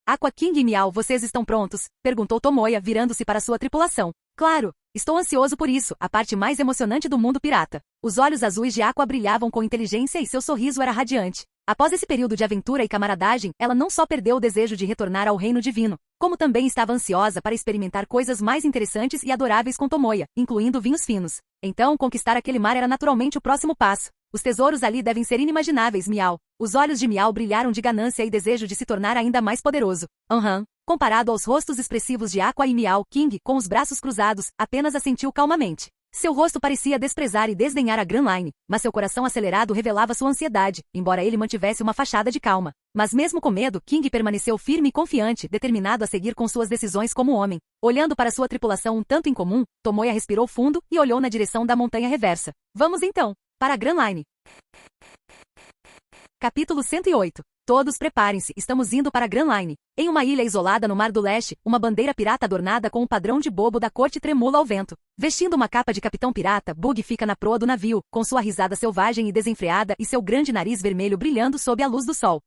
Aqua King e Miao, vocês estão prontos? Perguntou Tomoya, virando-se para sua tripulação. Claro! Estou ansioso por isso, a parte mais emocionante do mundo pirata. Os olhos azuis de Aqua brilhavam com inteligência e seu sorriso era radiante. Após esse período de aventura e camaradagem, ela não só perdeu o desejo de retornar ao reino divino, como também estava ansiosa para experimentar coisas mais interessantes e adoráveis com Tomoya, incluindo vinhos finos. Então, conquistar aquele mar era naturalmente o próximo passo. Os tesouros ali devem ser inimagináveis, Miao. Os olhos de Miao brilharam de ganância e desejo de se tornar ainda mais poderoso. Comparado aos rostos expressivos de Aqua e Miao, King, com os braços cruzados, apenas assentiu calmamente. Seu rosto parecia desprezar e desdenhar a Grand Line, mas seu coração acelerado revelava sua ansiedade, embora ele mantivesse uma fachada de calma. Mas mesmo com medo, King permaneceu firme e confiante, determinado a seguir com suas decisões como homem. Olhando para sua tripulação um tanto incomum, Tomoya respirou fundo e olhou na direção da Montanha Reversa. Vamos então, para a Grand Line. Capítulo 108. Todos preparem-se, estamos indo para a Grand Line. Em uma ilha isolada no Mar do Leste, uma bandeira pirata adornada com um padrão de bobo da corte tremula ao vento. Vestindo uma capa de capitão pirata, Bug fica na proa do navio, com sua risada selvagem e desenfreada e seu grande nariz vermelho brilhando sob a luz do sol.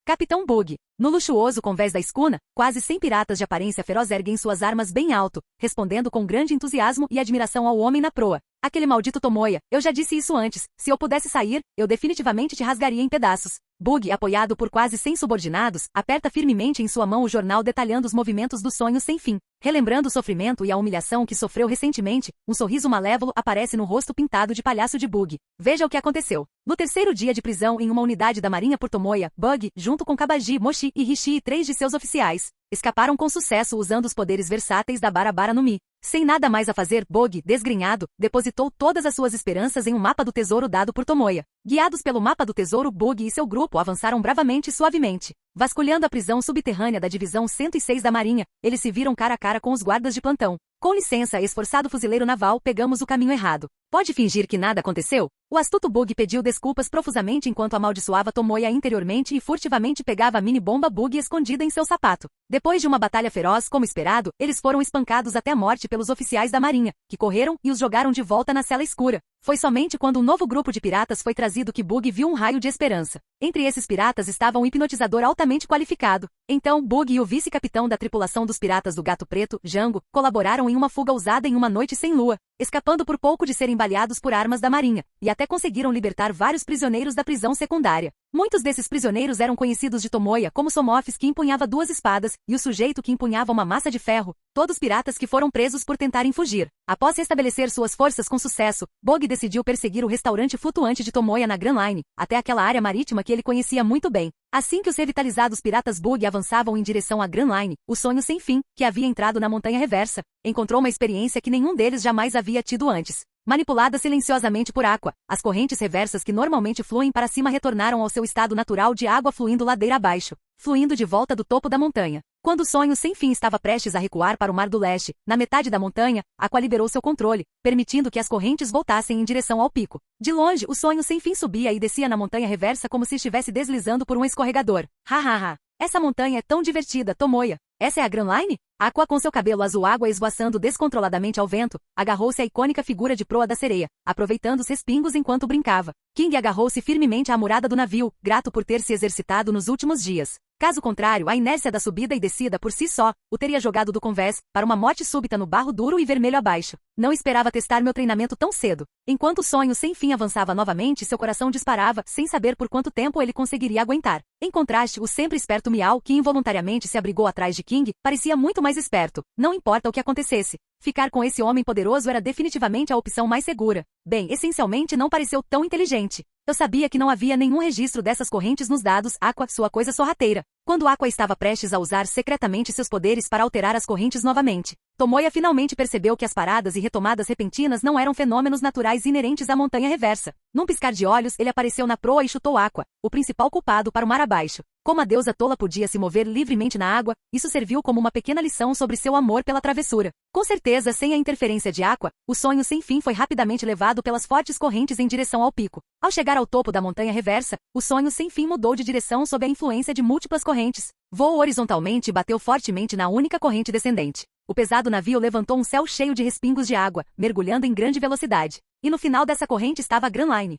Capitão Bug. No luxuoso convés da escuna, quase 100 piratas de aparência feroz erguem suas armas bem alto, respondendo com grande entusiasmo e admiração ao homem na proa. Aquele maldito Tomoya, eu já disse isso antes, se eu pudesse sair, eu definitivamente te rasgaria em pedaços. Bug, apoiado por quase 100 subordinados, aperta firmemente em sua mão o jornal detalhando os movimentos do sonho sem fim. Relembrando o sofrimento e a humilhação que sofreu recentemente, um sorriso malévolo aparece no rosto pintado de palhaço de Bug. Veja o que aconteceu. No terceiro dia de prisão em uma unidade da Marinha por Tomoya, Bug, junto com Kabaji, Moshi e Rishi e 3 de seus oficiais, escaparam com sucesso usando os poderes versáteis da Barabara no Mi. Sem nada mais a fazer, Bug, desgrenhado, depositou todas as suas esperanças em um mapa do tesouro dado por Tomoya. Guiados pelo mapa do tesouro, Bug e seu grupo avançaram bravamente e suavemente. Vasculhando a prisão subterrânea da Divisão 106 da Marinha, eles se viram cara a cara com os guardas de plantão. Com licença, esforçado fuzileiro naval, pegamos o caminho errado. Pode fingir que nada aconteceu? O astuto Bug pediu desculpas profusamente enquanto amaldiçoava Tomoya interiormente e furtivamente pegava a mini-bomba Bug escondida em seu sapato. Depois de uma batalha feroz, como esperado, eles foram espancados até a morte pelos oficiais da Marinha, que correram e os jogaram de volta na cela escura. Foi somente quando um novo grupo de piratas foi trazido que Bug viu um raio de esperança. Entre esses piratas estava um hipnotizador altamente qualificado. Então, Bug e o vice-capitão da tripulação dos piratas do Gato Preto, Jango, colaboraram em uma fuga ousada em uma noite sem lua, escapando por pouco de serem baleados por armas da Marinha, e até conseguiram libertar vários prisioneiros da prisão secundária. Muitos desses prisioneiros eram conhecidos de Tomoya como Somofis, que empunhava 2 espadas, e o sujeito que empunhava uma massa de ferro, todos piratas que foram presos por tentarem fugir. Após restabelecer suas forças com sucesso, Bog decidiu perseguir o restaurante flutuante de Tomoya na Grand Line, até aquela área marítima que ele conhecia muito bem. Assim que os revitalizados piratas Bug avançavam em direção à Grand Line, o sonho sem fim, que havia entrado na Montanha Reversa, encontrou uma experiência que nenhum deles jamais havia tido antes. Manipulada silenciosamente por Aqua, as correntes reversas que normalmente fluem para cima retornaram ao seu estado natural de água fluindo ladeira abaixo, fluindo de volta do topo da montanha. Quando o sonho sem fim estava prestes a recuar para o Mar do Leste, na metade da montanha, Aqua liberou seu controle, permitindo que as correntes voltassem em direção ao pico. De longe, o sonho sem fim subia e descia na montanha reversa como se estivesse deslizando por um escorregador. Ha! Essa montanha é tão divertida, Tomoya. Essa é a Grand Line? Aqua, com seu cabelo azul água esvoaçando descontroladamente ao vento, agarrou-se à icônica figura de proa da sereia, aproveitando os respingos enquanto brincava. King agarrou-se firmemente à murada do navio, grato por ter se exercitado nos últimos dias. Caso contrário, a inércia da subida e descida por si só o teria jogado do convés para uma morte súbita no barro duro e vermelho abaixo. Não esperava testar meu treinamento tão cedo. Enquanto o sonho sem fim avançava novamente, seu coração disparava, sem saber por quanto tempo ele conseguiria aguentar. Em contraste, o sempre esperto Miao, que involuntariamente se abrigou atrás de King, parecia muito mais esperto. Não importa o que acontecesse. Ficar com esse homem poderoso era definitivamente a opção mais segura. Bem, essencialmente não pareceu tão inteligente. Eu sabia que não havia nenhum registro dessas correntes nos dados Aqua, sua coisa sorrateira. Quando Aqua estava prestes a usar secretamente seus poderes para alterar as correntes novamente, Tomoya finalmente percebeu que as paradas e retomadas repentinas não eram fenômenos naturais inerentes à montanha reversa. Num piscar de olhos, ele apareceu na proa e chutou Aqua, o principal culpado, para o mar abaixo. Como a deusa tola podia se mover livremente na água, isso serviu como uma pequena lição sobre seu amor pela travessura. Com certeza, sem a interferência de Aqua, o sonho sem fim foi rapidamente levado pelas fortes correntes em direção ao pico. Ao chegar ao topo da montanha reversa, o sonho sem fim mudou de direção sob a influência de múltiplas correntes. Voou horizontalmente e bateu fortemente na única corrente descendente. O pesado navio levantou um céu cheio de respingos de água, mergulhando em grande velocidade. E no final dessa corrente estava a Grand Line.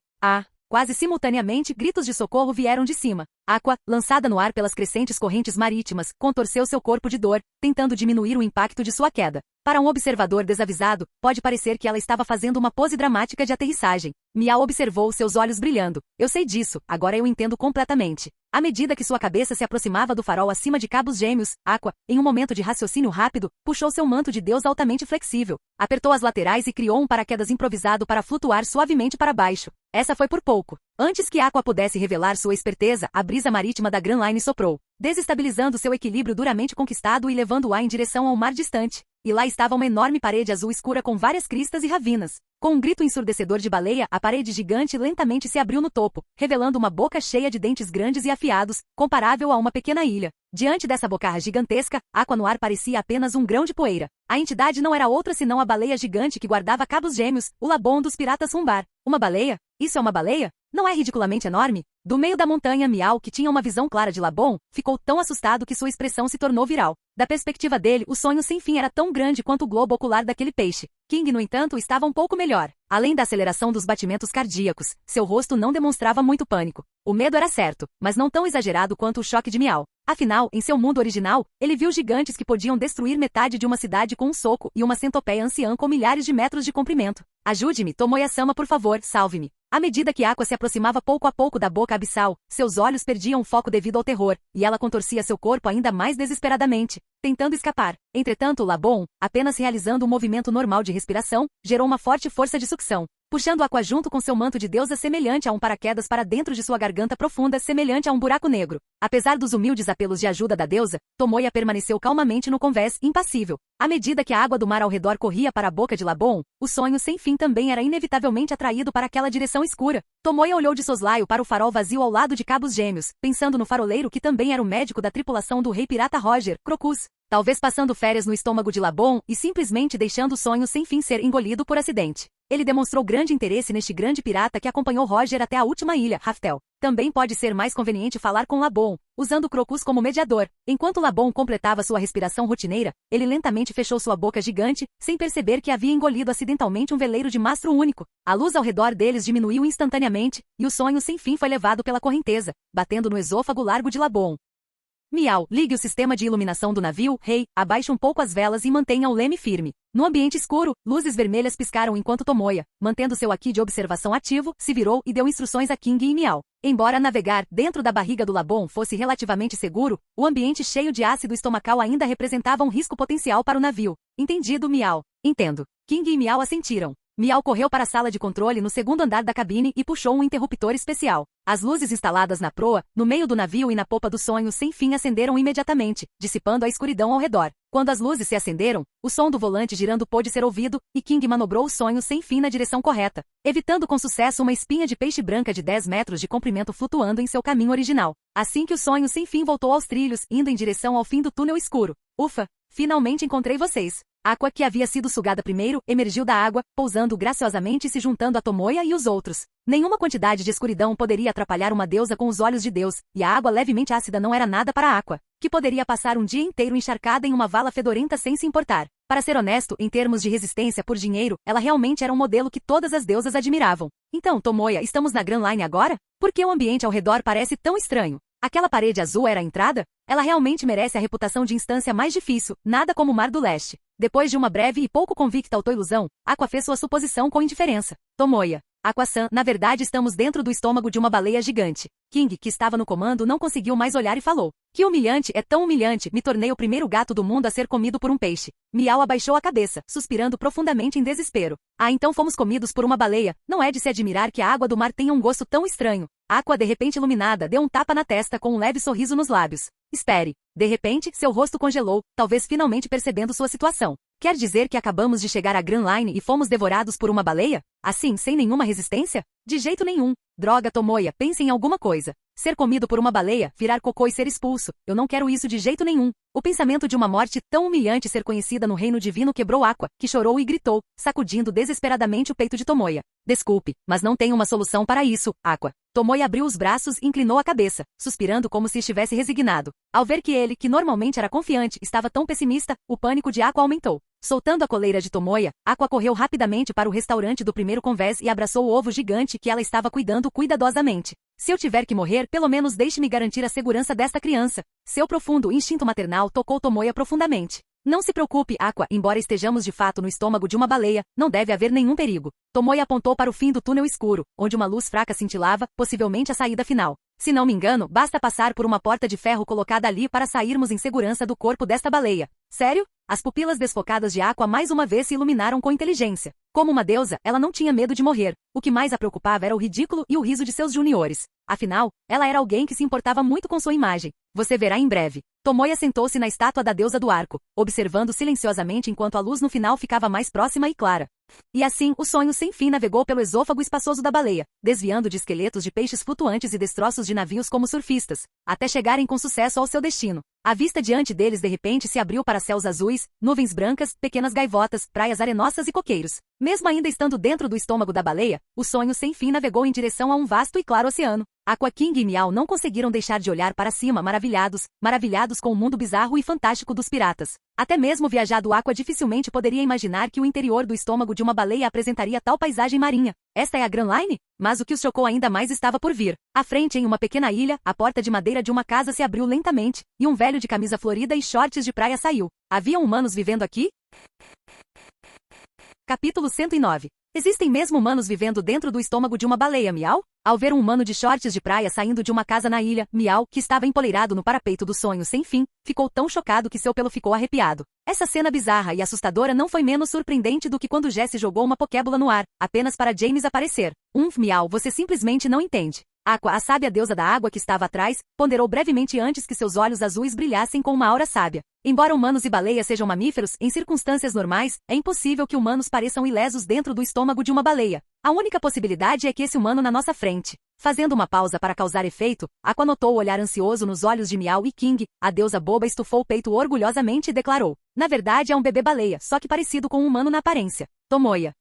Quase simultaneamente, gritos de socorro vieram de cima. Aqua, lançada no ar pelas crescentes correntes marítimas, contorceu seu corpo de dor, tentando diminuir o impacto de sua queda. Para um observador desavisado, pode parecer que ela estava fazendo uma pose dramática de aterrissagem. Miao observou seus olhos brilhando. Eu sei disso, agora eu entendo completamente. À medida que sua cabeça se aproximava do farol acima de Cabos Gêmeos, Aqua, em um momento de raciocínio rápido, puxou seu manto de deus altamente flexível, apertou as laterais e criou um paraquedas improvisado para flutuar suavemente para baixo. Essa foi por pouco. Antes que Aqua pudesse revelar sua esperteza, a brisa marítima da Grand Line soprou, desestabilizando seu equilíbrio duramente conquistado e levando-a em direção ao mar distante. E lá estava uma enorme parede azul escura com várias cristas e ravinas. Com um grito ensurdecedor de baleia, a parede gigante lentamente se abriu no topo, revelando uma boca cheia de dentes grandes e afiados, comparável a uma pequena ilha. Diante dessa bocarra gigantesca, Aqua no ar parecia apenas um grão de poeira. A entidade não era outra senão a baleia gigante que guardava Cabos Gêmeos, o Labon dos piratas Rumbar. Uma baleia? Isso é uma baleia? Não é ridiculamente enorme? Do meio da montanha, Miao, que tinha uma visão clara de Labon, ficou tão assustado que sua expressão se tornou viral. Da perspectiva dele, o sonho sem fim era tão grande quanto o globo ocular daquele peixe. King, no entanto, estava um pouco melhor. Além da aceleração dos batimentos cardíacos, seu rosto não demonstrava muito pânico. O medo era certo, mas não tão exagerado quanto o choque de Miao. Afinal, em seu mundo original, ele viu gigantes que podiam destruir metade de uma cidade com um soco e uma centopeia anciã com milhares de metros de comprimento. Ajude-me, Tomoya-sama, por favor, salve-me. À medida que Aqua se aproximava pouco a pouco da boca abissal, seus olhos perdiam o foco devido ao terror, e ela contorcia seu corpo ainda mais desesperadamente, tentando escapar. Entretanto, Labon, apenas realizando um movimento normal de respiração, gerou uma forte força de sucção, puxando Aqua junto com seu manto de deusa semelhante a um paraquedas para dentro de sua garganta profunda semelhante a um buraco negro. Apesar dos humildes apelos de ajuda da deusa, Tomoya permaneceu calmamente no convés, impassível. À medida que a água do mar ao redor corria para a boca de Labon, o sonho sem fim também era inevitavelmente atraído para aquela direção escura. Tomoya olhou de soslaio para o farol vazio ao lado de Cabos Gêmeos, pensando no faroleiro que também era o médico da tripulação do rei pirata Roger, Crocus. Talvez passando férias no estômago de Labon e simplesmente deixando o sonho sem fim ser engolido por acidente. Ele demonstrou grande interesse neste grande pirata que acompanhou Roger até a última ilha, Raftel. Também pode ser mais conveniente falar com Labon, usando Crocus como mediador. Enquanto Labon completava sua respiração rotineira, ele lentamente fechou sua boca gigante, sem perceber que havia engolido acidentalmente um veleiro de mastro único. A luz ao redor deles diminuiu instantaneamente, e o sonho sem fim foi levado pela correnteza, batendo no esôfago largo de Labon. Miao, ligue o sistema de iluminação do navio, rei, abaixe um pouco as velas e mantenha o leme firme. No ambiente escuro, luzes vermelhas piscaram enquanto Tomoya, mantendo seu aqui de observação ativo, se virou e deu instruções a King e Miao. Embora navegar dentro da barriga do Labon fosse relativamente seguro, o ambiente cheio de ácido estomacal ainda representava um risco potencial para o navio. Entendido, Miao. Entendo. King e Miao assentiram. Miau correu para a sala de controle no segundo andar da cabine e puxou um interruptor especial. As luzes instaladas na proa, no meio do navio e na popa do Sonho Sem Fim acenderam imediatamente, dissipando a escuridão ao redor. Quando as luzes se acenderam, o som do volante girando pôde ser ouvido, e King manobrou o Sonho Sem Fim na direção correta, evitando com sucesso uma espinha de peixe branca de 10 metros de comprimento flutuando em seu caminho original. Assim que o Sonho Sem Fim voltou aos trilhos, indo em direção ao fim do túnel escuro. Ufa! Finalmente encontrei vocês. Aqua, que havia sido sugada primeiro, emergiu da água, pousando graciosamente e se juntando a Tomoya e os outros. Nenhuma quantidade de escuridão poderia atrapalhar uma deusa com os olhos de Deus, e a água levemente ácida não era nada para Aqua, que poderia passar um dia inteiro encharcada em uma vala fedorenta sem se importar. Para ser honesto, em termos de resistência por dinheiro, ela realmente era um modelo que todas as deusas admiravam. Então, Tomoya, estamos na Grand Line agora? Por que o ambiente ao redor parece tão estranho? Aquela parede azul era a entrada? Ela realmente merece a reputação de instância mais difícil, nada como o Mar do Leste. Depois de uma breve e pouco convicta autoilusão, Aqua fez sua suposição com indiferença. Tomoya. Aqua-san, na verdade estamos dentro do estômago de uma baleia gigante. King, que estava no comando, não conseguiu mais olhar e falou. Que humilhante, é tão humilhante, me tornei o primeiro gato do mundo a ser comido por um peixe. Miau abaixou a cabeça, suspirando profundamente em desespero. Ah, então fomos comidos por uma baleia. Não é de se admirar que a água do mar tenha um gosto tão estranho. Aqua, de repente iluminada, deu um tapa na testa com um leve sorriso nos lábios. Espere. De repente, seu rosto congelou, talvez finalmente percebendo sua situação. Quer dizer que acabamos de chegar à Grand Line e fomos devorados por uma baleia? Assim, sem nenhuma resistência? De jeito nenhum. Droga, Tomoya, pense em alguma coisa. Ser comido por uma baleia, virar cocô e ser expulso. Eu não quero isso de jeito nenhum. O pensamento de uma morte tão humilhante ser conhecida no reino divino quebrou Aqua, que chorou e gritou, sacudindo desesperadamente o peito de Tomoya. Desculpe, mas não tenho uma solução para isso, Aqua. Tomoya abriu os braços e inclinou a cabeça, suspirando como se estivesse resignado. Ao ver que ele, que normalmente era confiante, estava tão pessimista, o pânico de Aqua aumentou. Soltando a coleira de Tomoya, Aqua correu rapidamente para o restaurante do primeiro convés e abraçou o ovo gigante que ela estava cuidando cuidadosamente. Se eu tiver que morrer, pelo menos deixe-me garantir a segurança desta criança. Seu profundo instinto maternal tocou Tomoya profundamente. Não se preocupe, Aqua, embora estejamos de fato no estômago de uma baleia, não deve haver nenhum perigo. Tomoya apontou para o fim do túnel escuro, onde uma luz fraca cintilava, possivelmente a saída final. Se não me engano, basta passar por uma porta de ferro colocada ali para sairmos em segurança do corpo desta baleia. Sério? As pupilas desfocadas de Aqua mais uma vez se iluminaram com inteligência. Como uma deusa, ela não tinha medo de morrer. O que mais a preocupava era o ridículo e o riso de seus juniores. Afinal, ela era alguém que se importava muito com sua imagem. Você verá em breve. Tomoya sentou-se na estátua da deusa do arco, observando silenciosamente enquanto a luz no final ficava mais próxima e clara. E assim, o Sonho Sem Fim navegou pelo esôfago espaçoso da baleia, desviando de esqueletos de peixes flutuantes e destroços de navios como surfistas, até chegarem com sucesso ao seu destino. A vista diante deles de repente se abriu para céus azuis, nuvens brancas, pequenas gaivotas, praias arenosas e coqueiros. Mesmo ainda estando dentro do estômago da baleia, o Sonho Sem Fim navegou em direção a um vasto e claro oceano. Aqua, King e Miau não conseguiram deixar de olhar para cima maravilhados com o mundo bizarro e fantástico dos piratas. Até mesmo viajado Aqua dificilmente poderia imaginar que o interior do estômago de uma baleia apresentaria tal paisagem marinha. Esta é a Grand Line? Mas o que os chocou ainda mais estava por vir. À frente, em uma pequena ilha, a porta de madeira de uma casa se abriu lentamente, e um velho de camisa florida e shorts de praia saiu. Haviam humanos vivendo aqui? Capítulo 109. Existem mesmo humanos vivendo dentro do estômago de uma baleia, Miau? Ao ver um humano de shorts de praia saindo de uma casa na ilha, Miau, que estava empoleirado no parapeito do Sonho Sem Fim, ficou tão chocado que seu pelo ficou arrepiado. Essa cena bizarra e assustadora não foi menos surpreendente do que quando Jesse jogou uma pokébola no ar, apenas para James aparecer. Miau, você simplesmente não entende. Aqua, a sábia deusa da água que estava atrás, ponderou brevemente antes que seus olhos azuis brilhassem com uma aura sábia. Embora humanos e baleias sejam mamíferos, em circunstâncias normais, é impossível que humanos pareçam ilesos dentro do estômago de uma baleia. A única possibilidade é que esse humano na nossa frente. Fazendo uma pausa para causar efeito, Aqua notou o olhar ansioso nos olhos de Miau e King. A deusa boba estufou o peito orgulhosamente e declarou. Na verdade é um bebê baleia, só que parecido com um humano na aparência. Tomoya.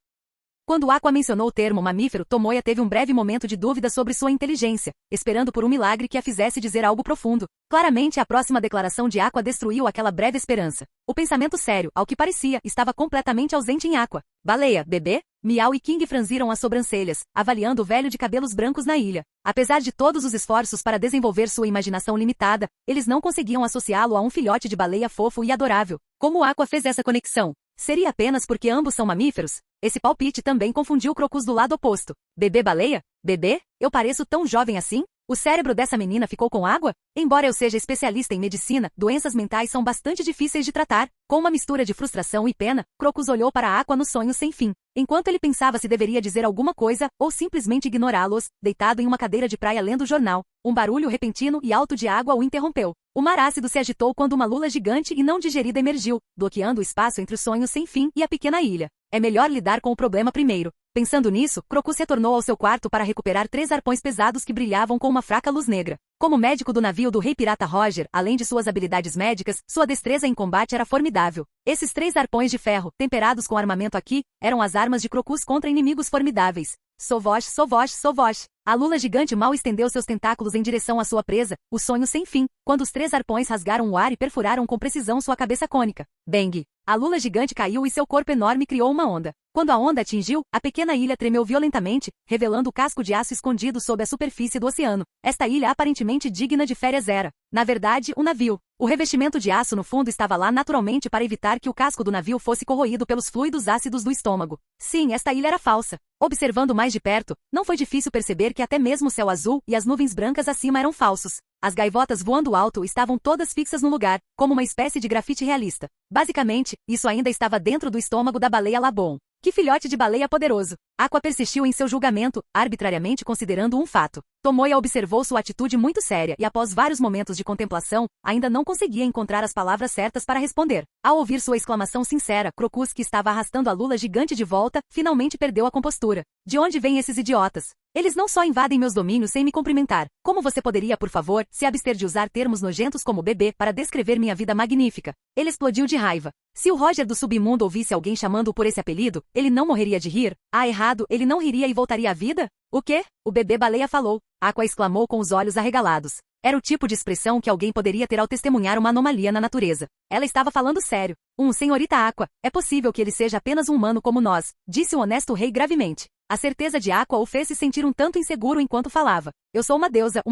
Quando Aqua mencionou o termo mamífero, Tomoya teve um breve momento de dúvida sobre sua inteligência, esperando por um milagre que a fizesse dizer algo profundo. Claramente, a próxima declaração de Aqua destruiu aquela breve esperança. O pensamento sério, ao que parecia, estava completamente ausente em Aqua. Baleia, bebê? Miau e King franziram as sobrancelhas, avaliando o velho de cabelos brancos na ilha. Apesar de todos os esforços para desenvolver sua imaginação limitada, eles não conseguiam associá-lo a um filhote de baleia fofo e adorável. Como Aqua fez essa conexão? Seria apenas porque ambos são mamíferos? Esse palpite também confundiu Crocus do lado oposto. Bebê baleia? Bebê? Eu pareço tão jovem assim? O cérebro dessa menina ficou com água? Embora eu seja especialista em medicina, doenças mentais são bastante difíceis de tratar. Com uma mistura de frustração e pena, Crocus olhou para a Aqua no sonho sem fim. Enquanto ele pensava se deveria dizer alguma coisa, ou simplesmente ignorá-los, deitado em uma cadeira de praia lendo o jornal, um barulho repentino e alto de água o interrompeu. O mar ácido se agitou quando uma lula gigante e não digerida emergiu, bloqueando o espaço entre o sonho sem fim e a pequena ilha. É melhor lidar com o problema primeiro. Pensando nisso, Crocus retornou ao seu quarto para recuperar 3 arpões pesados que brilhavam com uma fraca luz negra. Como médico do navio do rei pirata Roger, além de suas habilidades médicas, sua destreza em combate era formidável. Esses 3 arpões de ferro, temperados com armamento aqui, eram as armas de Crocus contra inimigos formidáveis. Sovosh, sovosh, sovosh. A lula gigante mal estendeu seus tentáculos em direção à sua presa, o sonho sem fim, quando os 3 arpões rasgaram o ar e perfuraram com precisão sua cabeça cônica. Bang! A lula gigante caiu e seu corpo enorme criou uma onda. Quando a onda atingiu, a pequena ilha tremeu violentamente, revelando o casco de aço escondido sob a superfície do oceano. Esta ilha aparentemente digna de férias era, na verdade, um navio. O revestimento de aço no fundo estava lá naturalmente para evitar que o casco do navio fosse corroído pelos fluidos ácidos do estômago. Sim, esta ilha era falsa. Observando mais de perto, não foi difícil perceber que até mesmo o céu azul e as nuvens brancas acima eram falsos. As gaivotas voando alto estavam todas fixas no lugar, como uma espécie de grafite realista. Basicamente, isso ainda estava dentro do estômago da baleia Labon. Que filhote de baleia poderoso! Aqua persistiu em seu julgamento, arbitrariamente considerando um fato. Tomoya observou sua atitude muito séria e após vários momentos de contemplação, ainda não conseguia encontrar as palavras certas para responder. Ao ouvir sua exclamação sincera, Crocus, que estava arrastando a lula gigante de volta, finalmente perdeu a compostura. De onde vêm esses idiotas? Eles não só invadem meus domínios sem me cumprimentar. Como você poderia, por favor, se abster de usar termos nojentos como bebê para descrever minha vida magnífica? Ele explodiu de raiva. Se o Roger do submundo ouvisse alguém chamando-o por esse apelido, ele não morreria de rir? Ah, errado, ele não riria e voltaria à vida? O quê? O bebê baleia falou. Aqua exclamou com os olhos arregalados. Era o tipo de expressão que alguém poderia ter ao testemunhar uma anomalia na natureza. Ela estava falando sério. Senhorita Aqua, é possível que ele seja apenas um humano como nós, disse o honesto rei gravemente. A certeza de Aqua o fez se sentir um tanto inseguro enquanto falava. Eu sou uma deusa,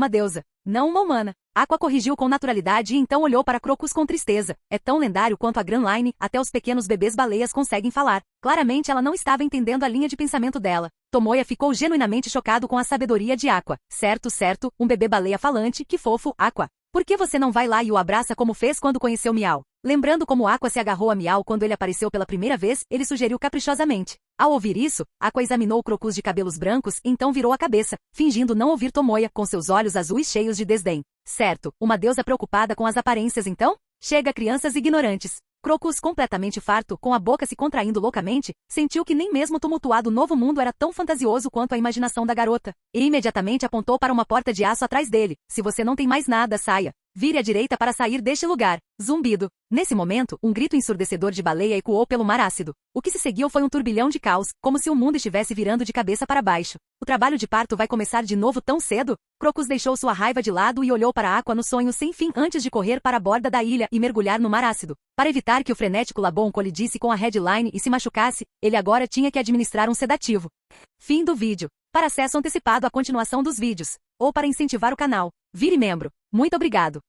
não uma humana. Aqua corrigiu com naturalidade e então olhou para Crocus com tristeza. É tão lendário quanto a Grand Line, até os pequenos bebês baleias conseguem falar. Claramente ela não estava entendendo a linha de pensamento dela. Tomoya ficou genuinamente chocado com a sabedoria de Aqua. Certo, um bebê baleia falante, que fofo, Aqua. Por que você não vai lá e o abraça como fez quando conheceu Miau? Lembrando como Aqua se agarrou a Miau quando ele apareceu pela primeira vez, ele sugeriu caprichosamente. Ao ouvir isso, Aqua examinou o Crocus de cabelos brancos e então virou a cabeça, fingindo não ouvir Tomoya, com seus olhos azuis cheios de desdém. Certo, uma deusa preocupada com as aparências então? Chega, crianças ignorantes. Crocus, completamente farto, com a boca se contraindo loucamente, sentiu que nem mesmo o tumultuado novo mundo era tão fantasioso quanto a imaginação da garota. E imediatamente apontou para uma porta de aço atrás dele. Se você não tem mais nada, saia. Vire à direita para sair deste lugar. Zumbido. Nesse momento, um grito ensurdecedor de baleia ecoou pelo mar ácido. O que se seguiu foi um turbilhão de caos, como se o mundo estivesse virando de cabeça para baixo. O trabalho de parto vai começar de novo tão cedo? Crocus deixou sua raiva de lado e olhou para a Aqua no sonho sem fim antes de correr para a borda da ilha e mergulhar no mar ácido. Para evitar que o frenético Labon colidisse com a headline e se machucasse, ele agora tinha que administrar um sedativo. Fim do vídeo. Para acesso antecipado à continuação dos vídeos, ou para incentivar o canal, vire membro. Muito obrigado.